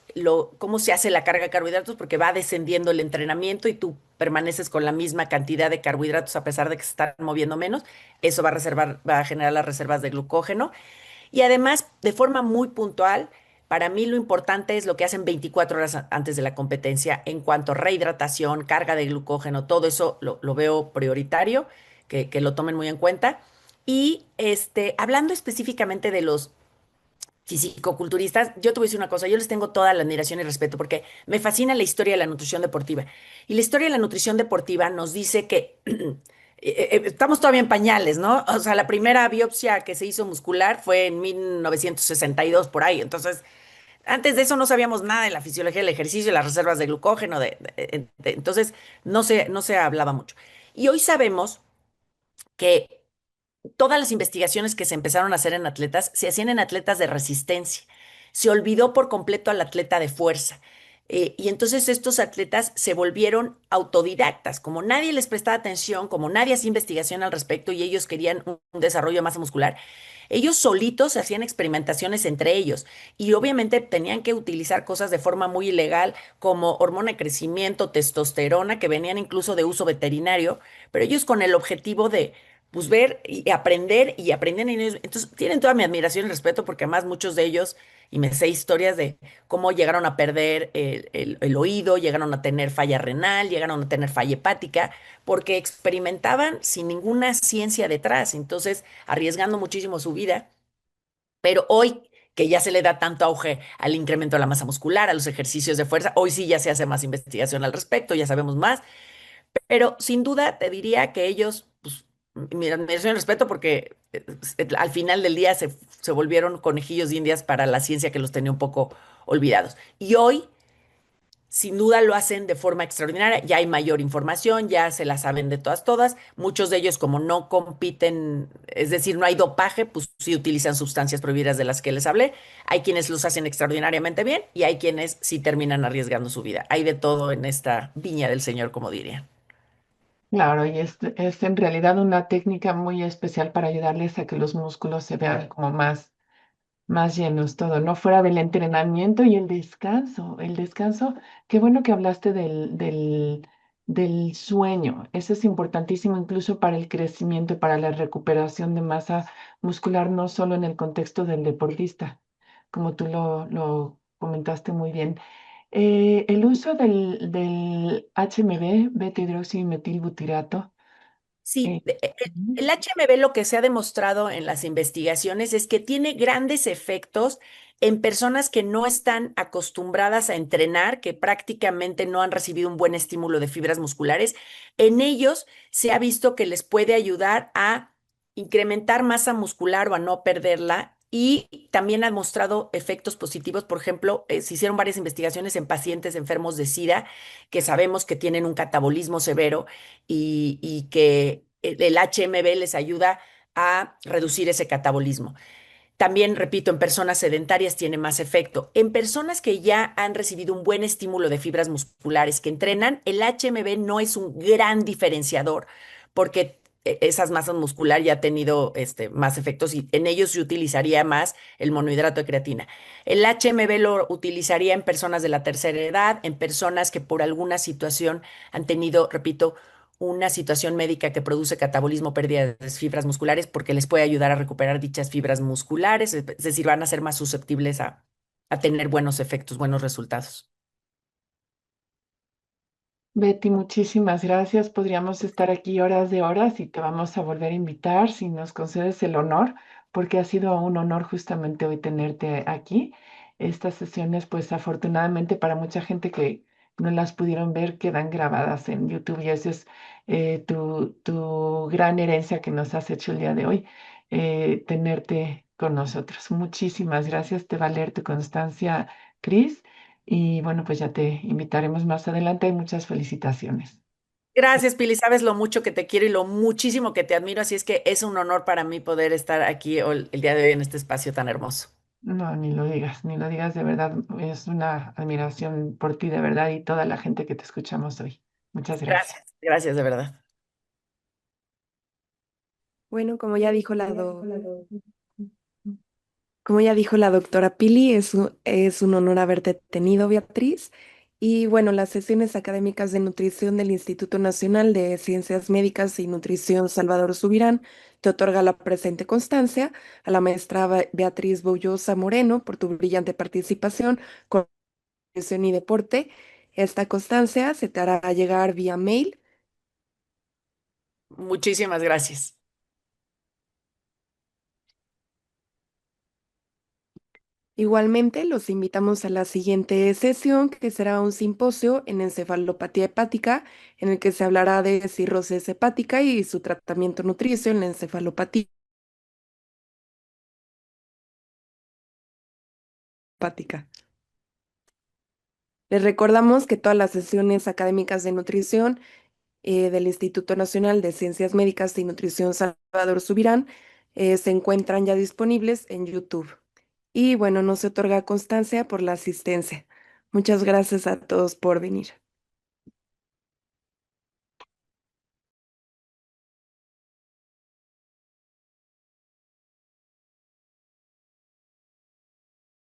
cómo se hace la carga de carbohidratos, porque va descendiendo el entrenamiento y tú permaneces con la misma cantidad de carbohidratos a pesar de que se están moviendo menos. Eso va a generar las reservas de glucógeno. Y además, de forma muy puntual, para mí lo importante es lo que hacen 24 horas antes de la competencia en cuanto a rehidratación, carga de glucógeno, todo eso lo veo prioritario, que lo tomen muy en cuenta. Y hablando específicamente de los fisicoculturistas, yo te voy a decir una cosa, yo les tengo toda la admiración y respeto porque me fascina la historia de la nutrición deportiva. Y la historia de la nutrición deportiva nos dice que estamos todavía en pañales, ¿no? O sea, la primera biopsia que se hizo muscular fue en 1962 por ahí. Entonces, antes de eso no sabíamos nada de la fisiología del ejercicio, de las reservas de glucógeno, entonces no se hablaba mucho. Y hoy sabemos que todas las investigaciones que se empezaron a hacer en atletas se hacían en atletas de resistencia. Se olvidó por completo al atleta de fuerza. Y entonces estos atletas se volvieron autodidactas, como nadie les prestaba atención, como nadie hacía investigación al respecto y ellos querían un desarrollo de masa muscular, ellos solitos hacían experimentaciones entre ellos y obviamente tenían que utilizar cosas de forma muy ilegal como hormona de crecimiento, testosterona, que venían incluso de uso veterinario, pero ellos con el objetivo de pues ver y aprenden en ellos. Entonces, tienen toda mi admiración y respeto porque además muchos de ellos, y me sé historias de cómo llegaron a perder el oído, llegaron a tener falla renal, llegaron a tener falla hepática, porque experimentaban sin ninguna ciencia detrás, entonces arriesgando muchísimo su vida. Pero hoy que ya se le da tanto auge al incremento de la masa muscular, a los ejercicios de fuerza. Hoy sí ya se hace más investigación al respecto, ya sabemos más, pero sin duda te diría que ellos, pues, mi admiración y respeto porque al final del día se volvieron conejillos de indias para la ciencia que los tenía un poco olvidados. Y hoy sin duda lo hacen de forma extraordinaria, ya hay mayor información, ya se la saben de todas, todas. Muchos de ellos, como no compiten, es decir, no hay dopaje, pues sí utilizan sustancias prohibidas de las que les hablé. Hay quienes los hacen extraordinariamente bien y hay quienes sí terminan arriesgando su vida. Hay de todo en esta viña del Señor, como dirían. Claro, y es en realidad una técnica muy especial para ayudarles a que los músculos se vean como más llenos, todo, ¿no? Fuera del entrenamiento y el descanso. El descanso, qué bueno que hablaste del sueño. Eso es importantísimo incluso para el crecimiento y para la recuperación de masa muscular, no solo en el contexto del deportista, como tú lo comentaste muy bien. El uso del HMB, beta-hidroximetilbutirato. Sí, eh, el HMB lo que se ha demostrado en las investigaciones es que tiene grandes efectos en personas que no están acostumbradas a entrenar, que prácticamente no han recibido un buen estímulo de fibras musculares. En ellos se ha visto que les puede ayudar a incrementar masa muscular o a no perderla. Y también ha mostrado efectos positivos. Por ejemplo, se hicieron varias investigaciones en pacientes enfermos de SIDA que sabemos que tienen un catabolismo severo y que el HMB les ayuda a reducir ese catabolismo. También, repito, en personas sedentarias tiene más efecto. En personas que ya han recibido un buen estímulo de fibras musculares que entrenan, el HMB no es un gran diferenciador porque esas masas muscular ya ha tenido más efectos y en ellos se utilizaría más el monohidrato de creatina. El HMB lo utilizaría en personas de la tercera edad, en personas que por alguna situación han tenido, repito, una situación médica que produce catabolismo, pérdida de fibras musculares, porque les puede ayudar a recuperar dichas fibras musculares, es decir, van a ser más susceptibles a tener buenos efectos, buenos resultados. Betty, muchísimas gracias. Podríamos estar aquí horas de horas y te vamos a volver a invitar si nos concedes el honor, porque ha sido un honor justamente hoy tenerte aquí. Estas sesiones, pues afortunadamente para mucha gente que no las pudieron ver, quedan grabadas en YouTube y esa es tu gran herencia que nos has hecho el día de hoy, tenerte con nosotros. Muchísimas gracias. Te va a leer tu constancia, Cris. Y bueno, pues ya te invitaremos más adelante. Hay muchas felicitaciones. Gracias, Pili. Sabes lo mucho que te quiero y lo muchísimo que te admiro, así es que es un honor para mí poder estar aquí el día de hoy en este espacio tan hermoso. No, ni lo digas de verdad. Es una admiración por ti de verdad y toda la gente que te escuchamos hoy. Muchas gracias. Gracias, gracias de verdad. Bueno, como ya dijo la doctora Pili, es un honor haberte tenido, Beatriz. Y bueno, las sesiones académicas de nutrición del Instituto Nacional de Ciencias Médicas y Nutrición Salvador Subirán te otorga la presente constancia a la maestra Beatriz Boullosa Moreno por tu brillante participación con nutrición y deporte. Esta constancia se te hará llegar vía mail. Muchísimas gracias. Igualmente, los invitamos a la siguiente sesión, que será un simposio en encefalopatía hepática, en el que se hablará de cirrosis hepática y su tratamiento nutricio en la encefalopatía hepática. Les recordamos que todas las sesiones académicas de nutrición del Instituto Nacional de Ciencias Médicas y Nutrición Salvador Subirán se encuentran ya disponibles en YouTube. Y bueno, no se otorga constancia por la asistencia. Muchas gracias a todos por venir.